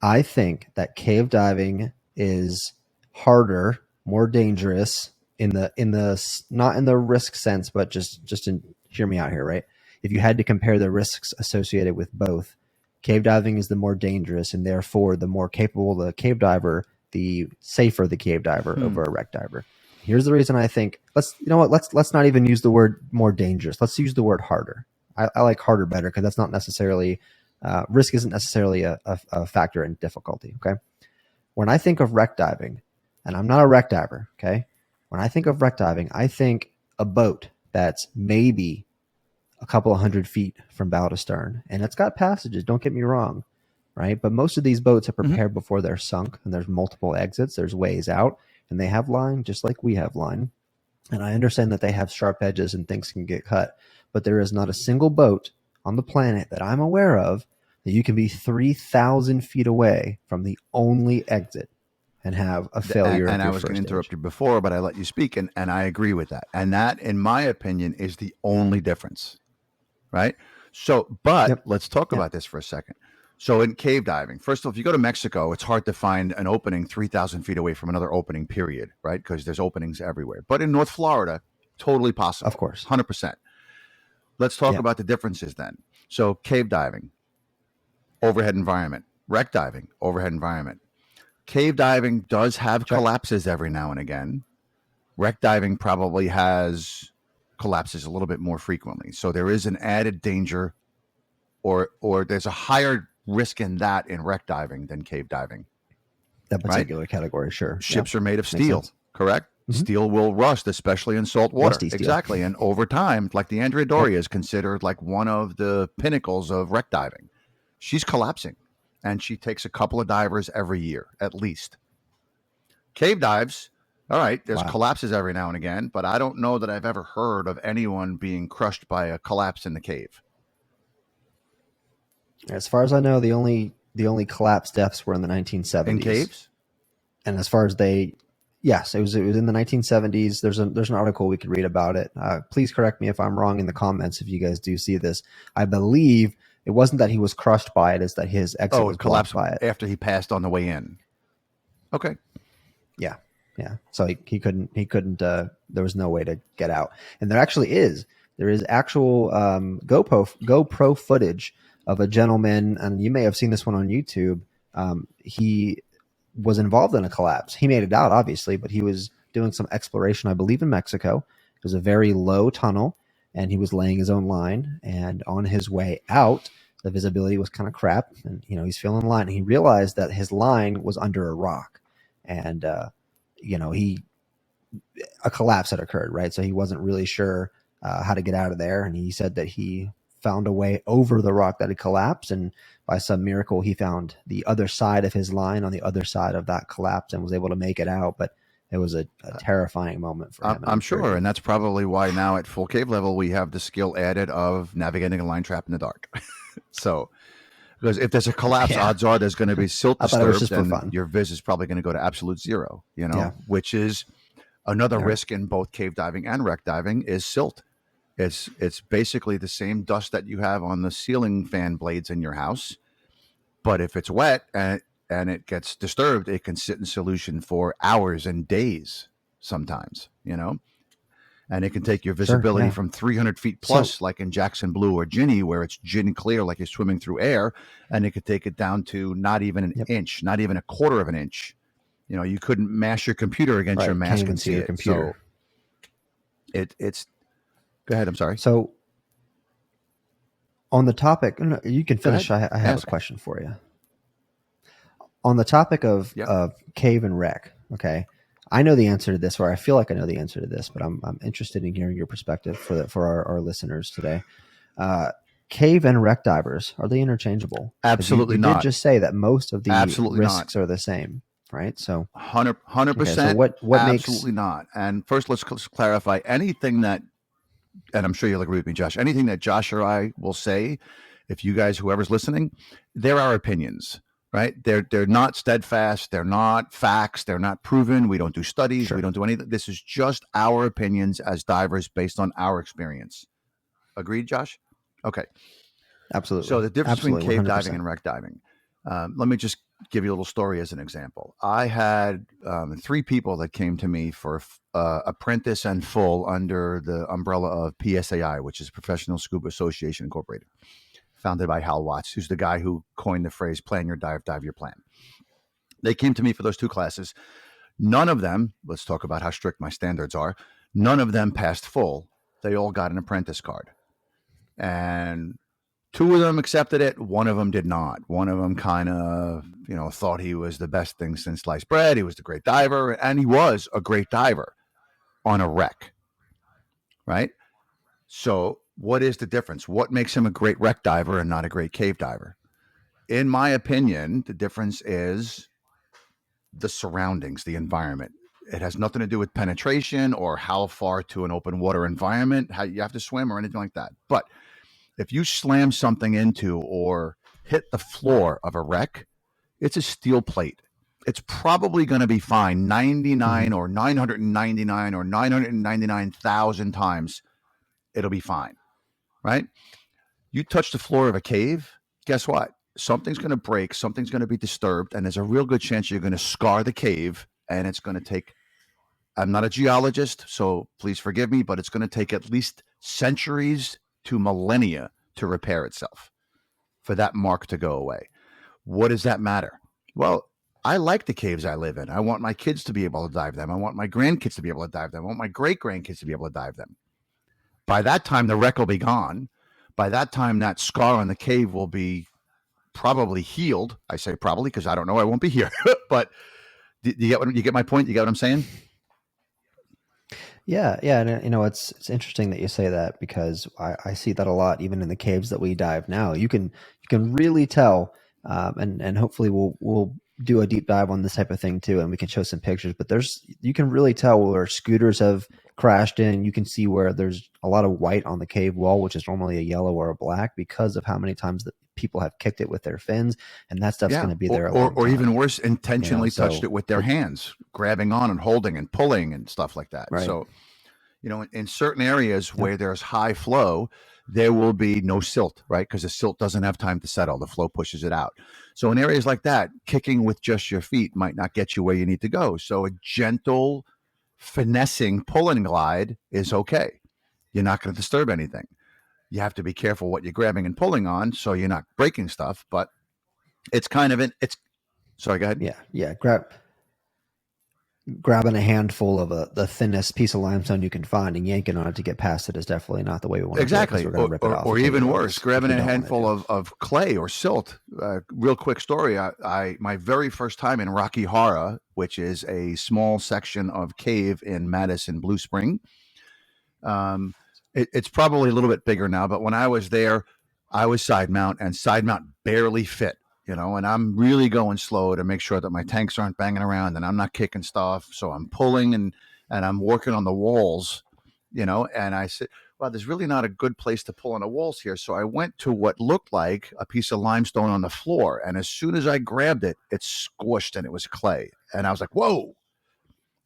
I think that cave diving is harder, more dangerous in the not in the risk sense, but just in hear me out here, right? If you had to compare the risks associated with both, cave diving is the more dangerous, and therefore the more capable the cave diver, the safer the cave diver over a wreck diver. Here's the reason I think let's not even use the word more dangerous. Let's use the word harder. I like harder better because that's not necessarily risk isn't necessarily a factor in difficulty. Okay. When I think of wreck diving, and I'm not a wreck diver, okay? When I think of wreck diving, I think a boat that's maybe a couple of 100 feet from bow to stern. And it's got passages, don't get me wrong, right? But most of these boats are Mm-hmm. prepared before they're sunk, and there's multiple exits, there's ways out, and they have line just like we have line. And I understand that they have sharp edges and things can get cut, but there is not a single boat on the planet that I'm aware of that you can be 3,000 feet away from the only exit and have a failure of And I your was going to first interrupt stage. you before, but I let you speak, and I agree with that. And that, in my opinion, is the only difference, right? So, but Yep. let's talk Yep. about this for a second. So, in cave diving, first of all, if you go to Mexico, it's hard to find an opening 3,000 feet away from another opening, period, right? Because there's openings everywhere. But in North Florida, totally Of possible, course. 100%. Let's talk Yep. about the differences then. So, cave diving, overhead environment, wreck diving, overhead environment. Cave diving does have Check. collapses every now and again. Wreck diving probably has collapses a little bit more frequently. So there is an added danger, or there's a higher risk in that in wreck diving than cave diving, That right? particular category, sure. Yep. Ships are made of Makes steel, sense. correct? Mm-hmm. Steel will rust, especially in salt water. Rusty steel. Exactly. And over time, like the Andrea Yep. Doria is considered like one of the pinnacles of wreck diving. She's collapsing, and she takes a couple of divers every year, at least. Cave dives, all right, there's Wow. collapses every now and again, but I don't know that I've ever heard of anyone being crushed by a collapse in the cave. As far as I know, the only collapse deaths were in the In 1970s. caves? And as far as yes, it was in the 1970s. There's an article we could read about it. Please correct me if I'm wrong in the comments if you guys do see this. I believe it wasn't that he was crushed by it; it's that his exit Oh, was it blocked collapsed by it. after he passed on the way in. Okay. Yeah, yeah. So he couldn't. There was no way to get out. And there is actual GoPro footage of a gentleman, and you may have seen this one on YouTube. He was involved in a collapse. He made it out, obviously, but he was doing some exploration, I believe, in Mexico. It was a very low tunnel, and he was laying his own line. And on his way out, the visibility was kind of crap, and he's feeling line. And he realized that his line was under a rock, and he a collapse had occurred, right? So he wasn't really sure how to get out of there, and he said that he found a way over the rock that had collapsed, and by some miracle, he found the other side of his line on the other side of that collapse and was able to make it out. But it was a terrifying moment for him, and I'm I'm sure sure. he. And that's probably why now at full cave level, we have the skill added of navigating a line trap in the dark. So, because if there's a collapse, Yeah, odds are there's going to be silt I thought it was disturbed just for and fun. your viz is probably going to go to absolute zero, Yeah. which is another All right. risk in both cave diving and wreck diving is silt. It's basically the same dust that you have on the ceiling fan blades in your house, but if it's wet and it gets disturbed, it can sit in solution for hours and days sometimes, and it can take your Sure. visibility Yeah. from 300 feet So. plus, like in Jackson Blue or Ginny, where it's gin clear, like you're swimming through air, and it could take it down to not even an Yep. inch, not even a quarter of an inch. You couldn't mash your computer against your Right. Can't mask even and see see your it. computer. So it's. Go ahead. I'm sorry. So on the topic, no, you can Go ahead. finish. I have a Ask. question for you. On the topic of, Yeah. of cave and wreck, okay, I know the answer to this, or I feel like I know the answer to this, but I'm interested in hearing your perspective for our listeners today. Uh, Cave and wreck divers, are they interchangeable? Because Absolutely you did not. just say that most of the Absolutely not. risks are the same, right? So 100 okay, so percent. what makes Absolutely not. And first, let's clarify anything that, and I'm sure you'll agree with me, Josh. Anything that Josh or I will say, if you guys, whoever's listening, they're our opinions. right? They're not steadfast. They're not facts. They're not proven. We don't do studies. We Sure. don't do anything. This is just our opinions as divers based on our experience. Agreed, Josh? Okay. So Absolutely. the difference between Absolutely. cave diving 100%. and wreck diving. Let me just give you a little story as an example. I had three people that came to me for apprentice and full under the umbrella of PSAI, which is Professional Scuba Association Incorporated, founded by Hal Watts, who's the guy who coined the phrase "plan your dive, dive your plan." They came to me for those two classes. None of them, let's talk about how strict my standards are, none of them passed full. They all got an apprentice card. And two of them accepted it. One of them did not. One of them kind of, thought he was the best thing since sliced bread. He was the great diver, and he was a great diver on a wreck, right? So, what is the difference? What makes him a great wreck diver and not a great cave diver? In my opinion, the difference is the surroundings, the environment. It has nothing to do with penetration or how far to an open water environment, how you have to swim or anything like that. But if you slam something into or hit the floor of a wreck, it's a steel plate. It's probably going to be fine 99 Hmm. or 999 or 999,000 times. It'll be fine, right? You touch the floor of a cave, guess what? Something's going to break, something's going to be disturbed, and there's a real good chance you're going to scar the cave. And it's going to take, I'm not a geologist, so please forgive me, but it's going to take at least centuries to millennia to repair itself for that mark to go away. What does that matter? Well, I like the caves I live in. I want my kids to be able to dive them. I want my grandkids to be able to dive them. I want my great grandkids to be able to dive them. By that time, the wreck will be gone. By that time, that scar on the cave will be probably healed. I say probably because I don't know. I won't be here. But you get my point? You get what I'm saying? Yeah, yeah, and it's interesting that you say that because I see that a lot, even in the caves that we dive now. You can really tell, and hopefully we'll do a deep dive on this type of thing too, and we can show some pictures. But you can really tell where scooters have crashed in. You can see where there's a lot of white on the cave wall, which is normally a yellow or a black, because of how many times that people have kicked it with their fins, and that stuff's Yeah, going to be or, there a or long or even time. worse, intentionally touched So it with their it hands, grabbing on and holding and pulling and stuff like that. right, So in certain areas yep, where there's high flow, there will be no silt, right? Because the silt doesn't have time to settle. The flow pushes it out. So in areas like that, kicking with just your feet might not get you where you need to go. So a gentle, finessing pull and glide is okay. You're not going to disturb anything. You have to be careful what you're grabbing and pulling on so you're not breaking stuff. But it's kind of it's. Sorry, go ahead. yeah, yeah. Grabbing a handful of the thinnest piece of limestone you can find and yanking on it to get past it is definitely not the way we want to do it because Exactly. we're going to rip it off Or and take even it with worse, us, which grabbing we a don't want to handful do. of clay or silt. Real quick story. My very first time in Rocky Horror, which is a small section of cave in Madison, Blue Spring. Um, it's probably a little bit bigger now, but when I was there, I was side mount, and side mount barely fit, and I'm really going slow to make sure that my tanks aren't banging around and I'm not kicking stuff. So I'm pulling and I'm working on the walls, and I said, well, there's really not a good place to pull on the walls here. So I went to what looked like a piece of limestone on the floor. And as soon as I grabbed it, it squished and it was clay. And I was like, whoa.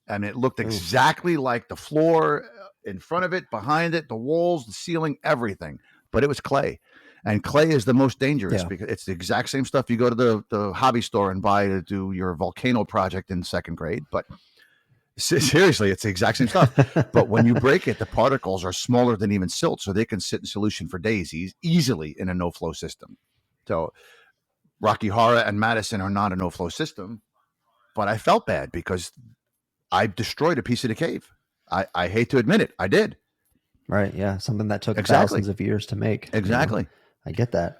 And it looked Oof. exactly like the floor in front of it, behind it, the walls, the ceiling, everything. But it was clay. And clay is the most dangerous Yeah. because it's the exact same stuff you go to the hobby store and buy to do your volcano project in second grade. But seriously, it's the exact same stuff. But when you break it, the particles are smaller than even silt, so they can sit in solution for days easily in a no flow system. So Rocky Horror and Madison are not a no flow system, but I felt bad because I destroyed a piece of the cave. I hate to admit it. I did. Right. Yeah. Something that took Exactly. thousands of years to make. Exactly. I get that.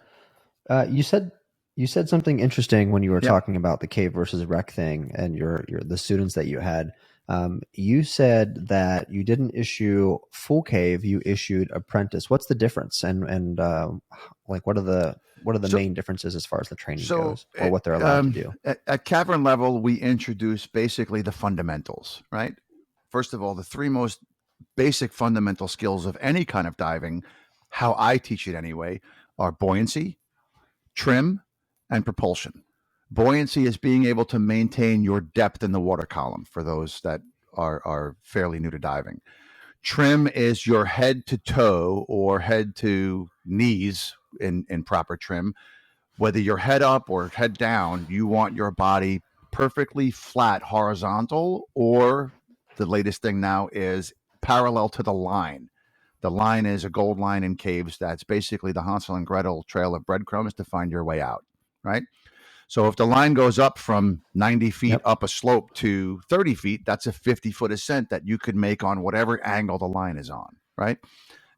You said something interesting when you were Yep. talking about the cave versus rec thing and your the students that you had. You said that you didn't issue full cave, you issued apprentice. What's the difference? And like what are the So main differences as far as the training so goes, or what they're allowed to do? at cavern level, we introduce basically the fundamentals, right? First of all, the three most basic fundamental skills of any kind of diving, how I teach it anyway, are buoyancy, trim, and propulsion. Buoyancy is being able to maintain your depth in the water column for those that are fairly new to diving. Trim is your head to toe or head to knees in proper trim. Whether you're head up or head down, you want your body perfectly flat, horizontal, or the latest thing now is parallel to the line. The line is a gold line in caves. That's basically the Hansel and Gretel trail of breadcrumbs to find your way out, right? So if the line goes up from 90 feet Yep. up a slope to 30 feet, that's a 50-foot ascent that you could make on whatever angle the line is on, right?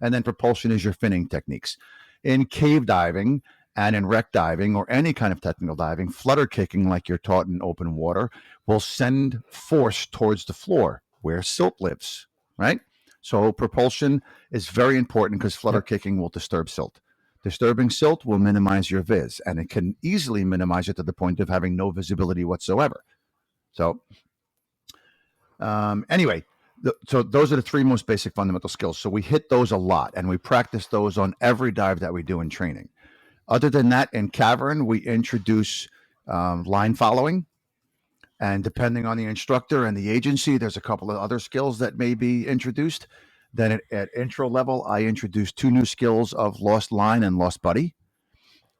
And then propulsion is your finning techniques. In cave diving and in wreck diving or any kind of technical diving, flutter kicking, like you're taught in open water, will send force towards the floor where silt lives, right? So propulsion is very important because flutter Yep. kicking will disturb silt. Disturbing silt will minimize your viz, and it can easily minimize it to the point of having no visibility whatsoever. So, anyway, so those are the three most basic fundamental skills. So we hit those a lot, and we practice those on every dive that we do in training. Other than that, in cavern, we introduce line following. And depending on the instructor and the agency, there's a couple of other skills that may be introduced. Then at intro level, I introduce two new skills of lost line and lost buddy.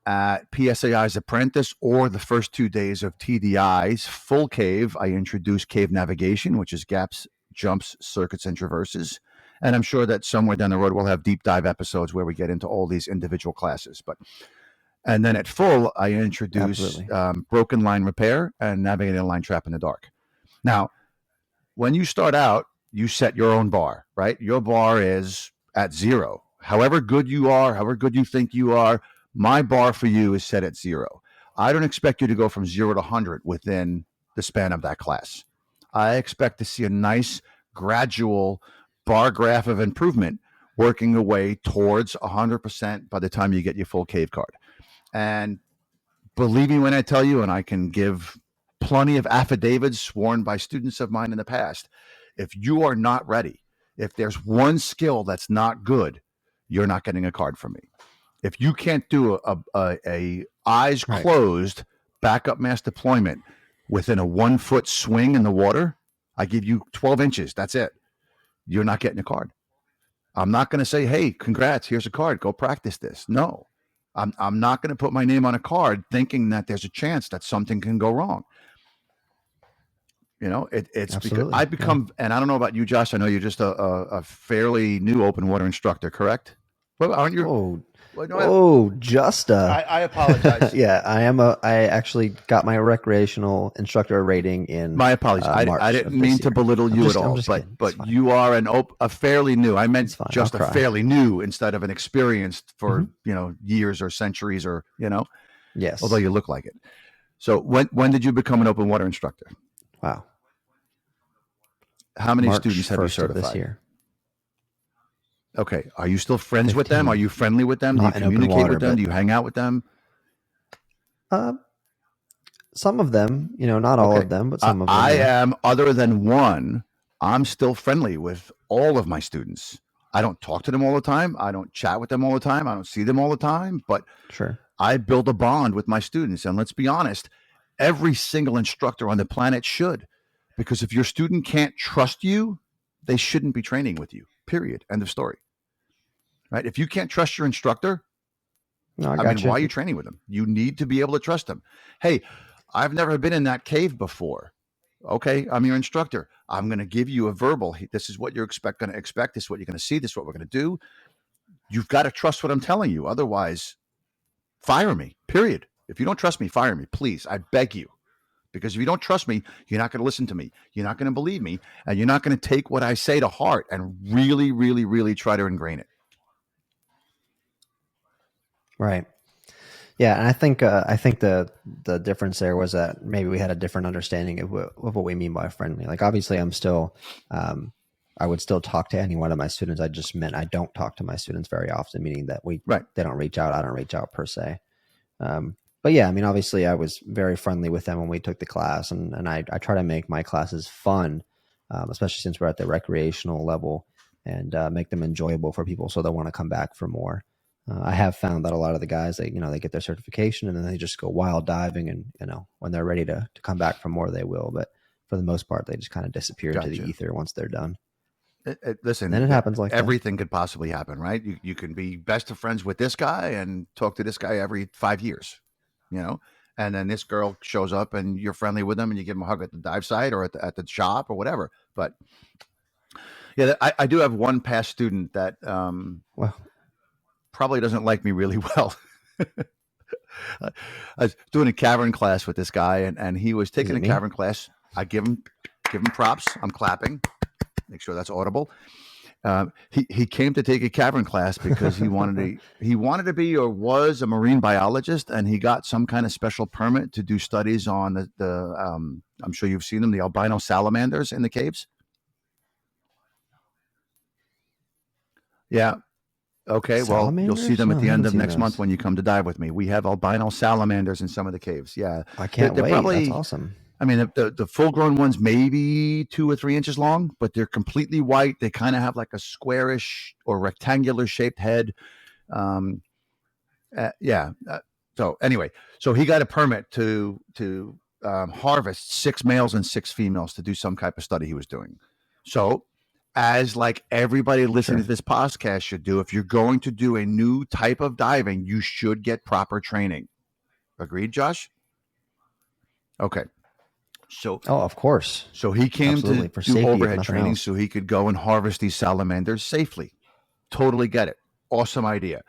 At PSAI's apprentice or the first 2 days of TDI's full cave, I introduce cave navigation, which is gaps, jumps, circuits, and traverses. And I'm sure that somewhere down the road we'll have deep dive episodes where we get into all these individual classes. And then at full, I introduce Absolutely. broken line repair and navigating a line trap in the dark. Now, when you start out, you set your own bar, right? Your bar is at 0. However good you are, however good you think you are, my bar for you is set at 0. I don't expect you to go from 0 to 100 within the span of that class. I expect to see a nice gradual bar graph of improvement working away towards 100% by the time you get your full cave card. And believe me when I tell you, and I can give plenty of affidavits sworn by students of mine in the past, if you are not ready, if there's one skill that's not good, you're not getting a card from me. If you can't do a eyes Right. closed backup mass deployment within a 1 foot swing in the water, I give you 12 inches. That's it. You're not getting a card. I'm not going to say, hey, congrats, here's a card. Go practice this. No, I'm not going to put my name on a card thinking that there's a chance that something can go wrong. You know, it's because Absolutely. I've become, and I don't know about you, Josh. I know you're just a fairly new open water instructor, correct? Well, aren't you? Oh, Well, no, oh, just I apologize. yeah, I actually got my recreational instructor rating in My apologies. I March didn't of this mean to year. belittle you at I'm all, just kidding. It's but fine. you are a fairly new. I meant It's fine. I'll just a cry. fairly new instead of an experienced for Mhm. years or centuries or Yes. although you look like it. So when did you become an open water instructor? Wow. How many March students have you 1st of this certified? year. Okay. Are you still friends with them? Are 15. you friendly with them? Do you Not in open communicate water, with them? but Do you hang out with them? uh, some of them, not all Okay. of them, but some of them, I yeah. am, other than one, I'm still friendly with all of my students. I don't talk to them all the time. I don't chat with them all the time. I don't see them all the time, but Sure. I build a bond with my students. And let's be honest, every single instructor on the planet should. Because if your student can't trust you, they shouldn't be training with you. Period. End of story. Right? If you can't trust your instructor, No, I I mean, got you. why are you training with them? You need to be able to trust them. Hey, I've never been in that cave before. Okay, I'm your instructor. I'm going to give you a verbal. This is what you're going to expect. This is what you're going to see. This is what we're going to do. You've got to trust what I'm telling you. Otherwise, fire me. Period. If you don't trust me, fire me, please. I beg you. Because if you don't trust me, you're not going to listen to me. You're not going to believe me, and you're not going to take what I say to heart and really, really, really try to ingrain it. Right. Yeah, and I think the difference there was that maybe we had a different understanding of what we mean by friendly. Like, obviously, I'm still, I would still talk to any one of my students. I just meant I don't talk to my students very often, meaning that Right. they don't reach out. I don't reach out per se. But yeah, I mean, obviously, I was very friendly with them when we took the class, and I try to make my classes fun, especially since we're at the recreational level, and make them enjoyable for people so they'll want to come back for more. I have found that a lot of the guys, they get their certification and then they just go wild diving, and when they're ready to come back for more, they will. But for the most part, they just kind of disappear into the Gotcha. ether once they're done. And then Listen, it happens like that. everything could possibly happen, right? You can be best of friends with this guy and talk to this guy every 5 years, you know, and then this girl shows up and you're friendly with them and you give them a hug at the dive site or at the shop or whatever. But yeah, I do have one past student that Well, probably doesn't like me really well. I was doing a cavern class with this guy, and he was is taking it a me? cavern class. I give him props. I'm clapping. Make sure that's audible. He came to take a cavern class because he wanted to be or was a marine biologist, and he got some kind of special permit to do studies on the I'm sure you've seen them, the albino salamanders in the caves. Yeah. Okay. Well, you'll see Salamanders? them at No, I the end haven't of seen next month those. when you come to dive with me. We have albino salamanders in some of the caves. Yeah, I they're, can't they're wait. That's probably. awesome. I mean, the full grown ones maybe 2 or 3 inches long, but they're completely white. They kind of have like a squarish or rectangular shaped head. Um, yeah. So anyway, so he got a permit to harvest 6 males and 6 females to do some type of study he was doing. So, as like everybody listening Sure. to this podcast should do, if you're going to do a new type of diving, you should get proper training. Agreed, Josh? Okay. So Oh, of course. so he came to Absolutely. For do safety, if overhead nothing training else. so he could go and harvest these salamanders safely. Totally get it. Awesome idea.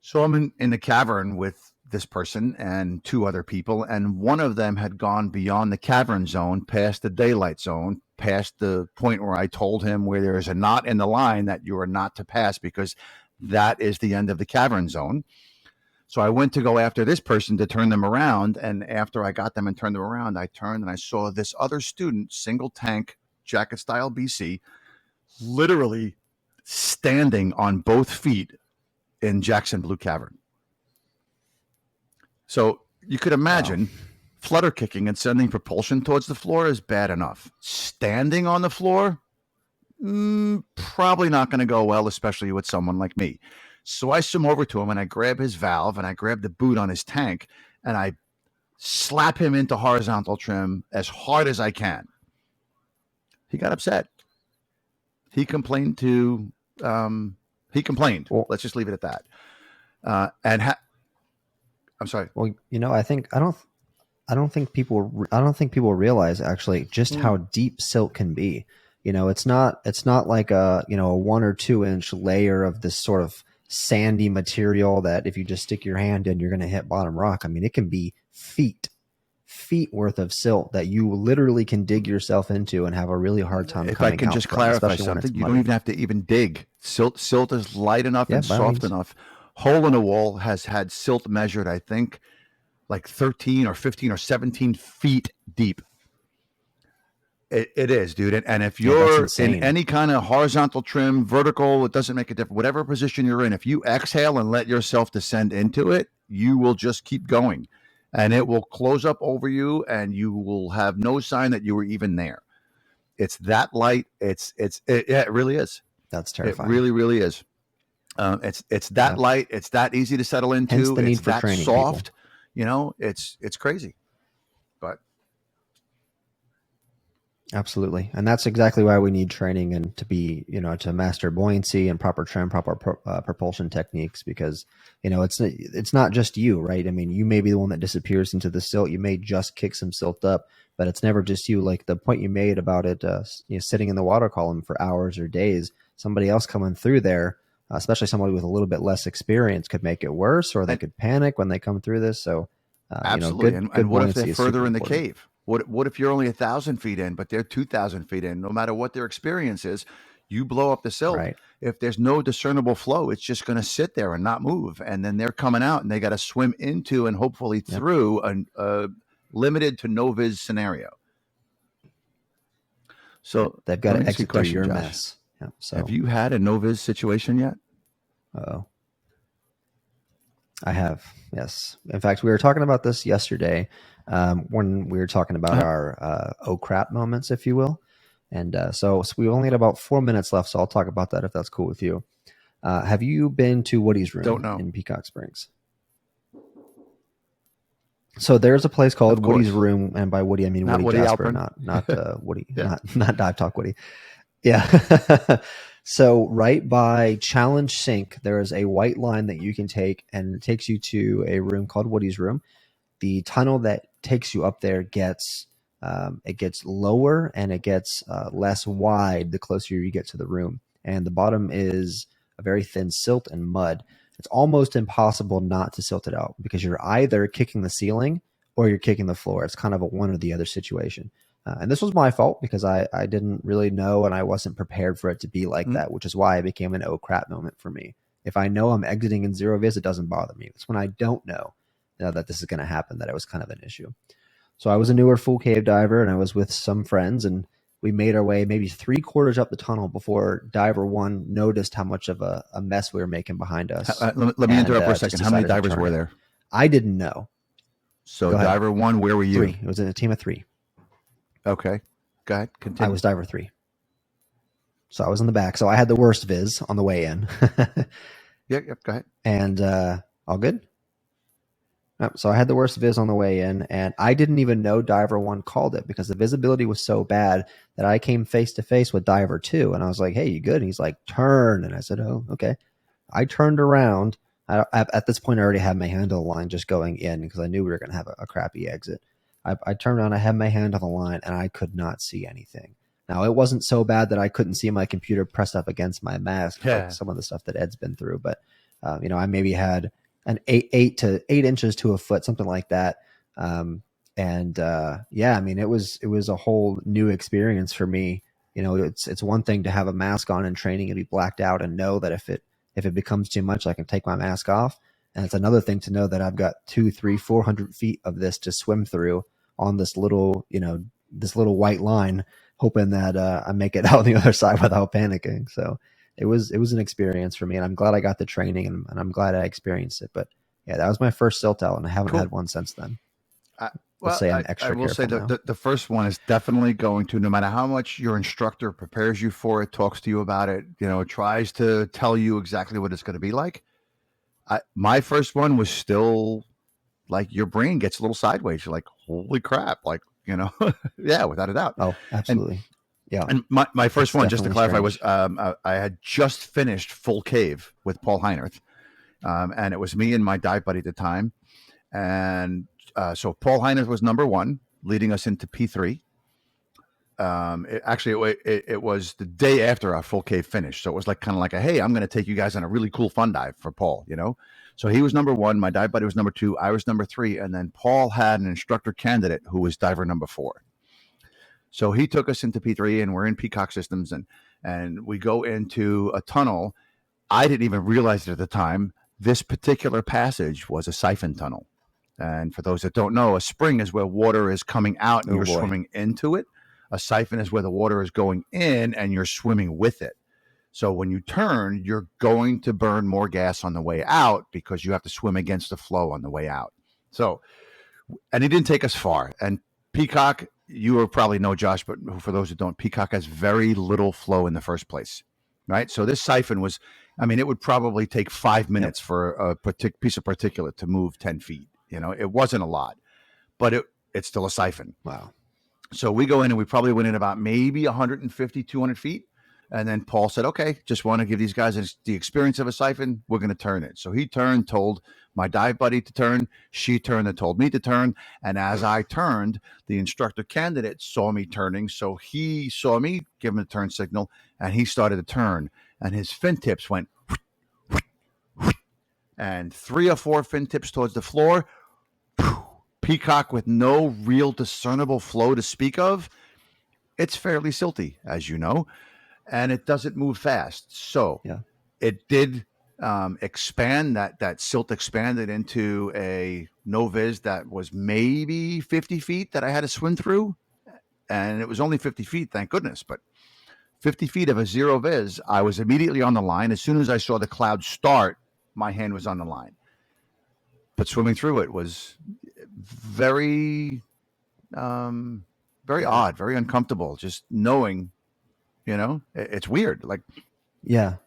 So I'm in the cavern with this person and 2 other people, and one of them had gone beyond the cavern zone, past the daylight zone, past the point where I told him where there is a knot in the line that you are not to pass because that is the end of the cavern zone. So I went to go after this person to turn them around, and after I got them and turned them around, I turned and I saw this other student, single tank, jacket style BC, literally standing on both feet in Jackson Blue Cavern. So you could Wow. imagine flutter kicking and sending propulsion towards the floor is bad enough. Standing on the floor, probably not going to go well, especially with someone like me. So I swim over to him and I grab his valve and I grab the boot on his tank and I slap him into horizontal trim as hard as I can. He got upset. He complained to. He complained. Well, Let's just leave it at that. I'm sorry. well, I don't think people realize actually just how deep silt can be. It's not like a 1 or 2 inch layer of this sort of sandy material that if you just stick your hand in, you're going to hit bottom rock. I mean, it can be feet worth of silt that you literally can dig yourself into and have a really hard time If I coming can out just from, clarify especially when it's something, you don't muddy. even have to even dig. Silt is light enough Yeah, and by all soft means. enough. Hole in a Wall has had silt measured, I think, like 13 or 15 or 17 feet deep. It is, dude. And if Yeah, that's you're in insane. any kind of horizontal trim, vertical, it doesn't make a difference. Whatever position you're in, if you exhale and let yourself descend into it, you will just keep going. And it will close up over you and you will have no sign that you were even there. It's that light. Yeah, it really is. That's It terrifying. really, really is. It's that Yep. light. It's that easy to settle Hence into. the It's need for that training, people. soft. It's crazy. But Absolutely. And that's exactly why we need training and to be, to master buoyancy and proper trim, propulsion techniques, because, it's not just you, right? I mean, you may be the one that disappears into the silt. You may just kick some silt up, but it's never just you. Like the point you made about it, sitting in the water column for hours or days, somebody else coming through there, especially somebody with a little bit less experience, could make it worse, or they and could panic when they come through this. So, absolutely. good And what if they're buoyancy is super further in the important. cave? What if you're only 1,000 feet in, but they're 2,000 feet in? No matter what their experience is, you blow up the silt. Right. If there's no discernible flow, it's just going to sit there and not move. And then they're coming out, and they got to swim into and hopefully Yep. through a limited to no viz scenario. Yep. So They've got let to me ask you a exit through question, your Josh. mess. Yep. Have So, you had a no viz situation yet? oh, I have. Yes. In fact, we were talking about this yesterday when we were talking about our oh crap moments, if you will. And so we only had about 4 minutes left, so I'll talk about that if that's cool with you. Have you been to Woody's Don't Room know. in Peacock Springs? So there's a place Of called Woody's course. Room, and by Woody I mean Not Woody Woody Jasper, Alpern. not Woody, Yeah. not Dive Talk Woody. Yeah. So right by Challenge Sink, there is a white line that you can take, and it takes you to a room called Woody's Room. The tunnel that takes you up there gets it gets lower and it gets less wide the closer you get to the room, and the bottom is a very thin silt and mud. It's almost impossible not to silt it out because you're either kicking the ceiling or you're kicking the floor. It's kind of a one or the other situation. And this was my fault because I didn't really know and I wasn't prepared for it to be like Mm. that, which is why it became an oh crap moment for me. If I know I'm exiting in zero vis, it doesn't bother me. It's when I don't know that this is going to happen that it was kind of an issue. So I was a newer full cave diver and I was with some friends and we made our way maybe 3/4 up the tunnel before diver one noticed how much of a mess we were making behind us Let me and interrupt for a just second. How many decided to divers turn were in. there? I didn't know. So Go ahead. diver one, where were you? 3. It was in a team of 3. Okay. Go ahead. I Continue. was diver 3. So I was in the back. So I had the worst viz on the way in. Yeah. Yep. Go ahead. And all good? So I had the worst viz on the way in, and I didn't even know Diver 1 called it because the visibility was so bad that I came face to face with Diver 2, and I was like, hey, you good? And he's like, turn. And I said, oh, okay. I turned around. At this point, I already had my hand on the line just going in because I knew we were going to have a crappy exit. I turned around, I had my hand on the line, and I could not see anything. Now, it wasn't so bad that I couldn't see my computer pressed up against my mask, like Yeah. some of the stuff that Ed's been through, but I maybe had an 8 inches to a foot, something like that. And yeah, I mean, it was a whole new experience for me. It's one thing to have a mask on in training and be blacked out and know that if it becomes too much, I can take my mask off. And it's another thing to know that I've got 2, 3, 400 feet of this to swim through on this little white line, hoping that I make it out on the other side without panicking. So it was an experience for me, and I'm glad I got the training, and I'm glad I experienced it. But yeah, that was my first silt out, and I haven't Cool. had one since then. I, Let's well, say I'm I extra will say careful now. the first one is definitely going to, no matter how much your instructor prepares you for it, talks to you about it, tries to tell you exactly what it's going to be like. My first one was still like your brain gets a little sideways. You're like, holy crap. Like, yeah, without a doubt. Oh, And absolutely. Yeah, and my first it's one, just to definitely clarify, was strange. I had just finished Full Cave with Paul Heinerth. And it was me and my dive buddy at the time. And so Paul Heinerth was number one, leading us into P3. It was the day after our Full Cave finished. So it was like kind of like hey, I'm going to take you guys on a really cool fun dive for Paul. So he was number one. My dive buddy was number two. I was number three. And then Paul had an instructor candidate who was diver number four. So he took us into P3 and we're in Peacock Systems and we go into a tunnel. I didn't even realize it at the time. This particular passage was a siphon tunnel. And for those that don't know, a spring is where water is coming out and Oh you're boy. swimming into it. A siphon is where the water is going in and you're swimming with it. So when you turn, you're going to burn more gas on the way out because you have to swim against the flow on the way out. So, and he didn't take us far. And Peacock, you will probably know, Josh, but for those that don't, Peacock has very little flow in the first place, right? So this siphon was, it would probably take 5 minutes Yep. for a piece of particulate to move 10 feet. It wasn't a lot, but it's still a siphon. Wow. So we go in and we probably went in about maybe 150, 200 feet. And then Paul said, okay, just want to give these guys the experience of a siphon. We're going to turn it. So he turned, told my dive buddy to turn. She turned and told me to turn. And as I turned, the instructor candidate saw me turning. So he saw me give him a turn signal and he started to turn. And his fin tips went, and 3 or 4 fin tips towards the floor. Peacock with no real discernible flow to speak of. It's fairly silty, as you know, and it doesn't move fast. So Yeah. it did expand. That silt expanded into a noviz that was maybe 50 feet that I had to swim through, and it was only 50 feet, thank goodness. But 50 feet of a zero viz, I was immediately on the line. As soon as I saw the cloud start, my hand was on the line. But swimming through it was very, very Yeah. odd, very uncomfortable. Just knowing, it's weird. Like, Yeah.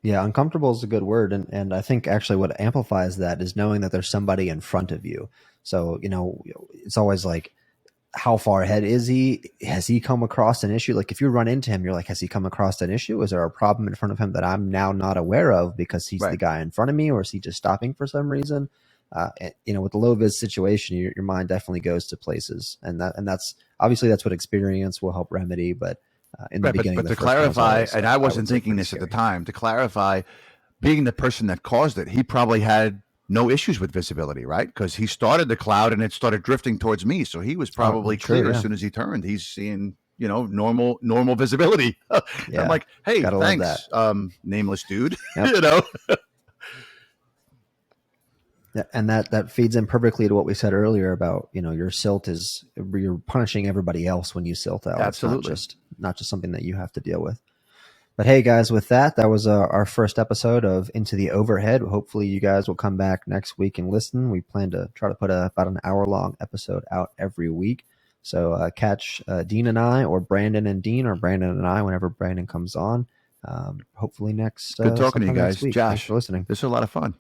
Yeah, uncomfortable is a good word, and I think actually what amplifies that is knowing that there's somebody in front of you. So it's always like, how far ahead is he? Has he come across an issue? Like if you run into him, you're like, has he come across an issue? Is there a problem in front of him that I'm now not aware of because he's the Right. guy in front of me, or is he just stopping for some reason? With the low vis situation, your mind definitely goes to places, and that's obviously that's what experience will help remedy. But in the Right, beginning, but the to first one was clarify, always, and I I would wasn't say, thinking pretty this at the scary. time. To clarify, being the person that caused it, he probably had no issues with visibility, right? Because he started the cloud and it started drifting towards me, so he was Oh, probably sure, clear as yeah, soon as he turned. He's seeing, normal visibility. And I'm yeah, like, hey, gotta love that. thanks, nameless dude. Yep. you know, Yeah, and that feeds in perfectly to what we said earlier about your silt is you're punishing everybody else when you silt out. It's not absolutely. just something that you have to deal with. But hey, guys, with that was our first episode of Into the Overhead. Hopefully, you guys will come back next week and listen. We plan to try to put about an hour-long episode out every week. So catch Dean and I, or Brandon and Dean, or Brandon and I, whenever Brandon comes on. Hopefully Good talking to you sometime next guys, week. Thanks Josh. for listening. This is a lot of fun.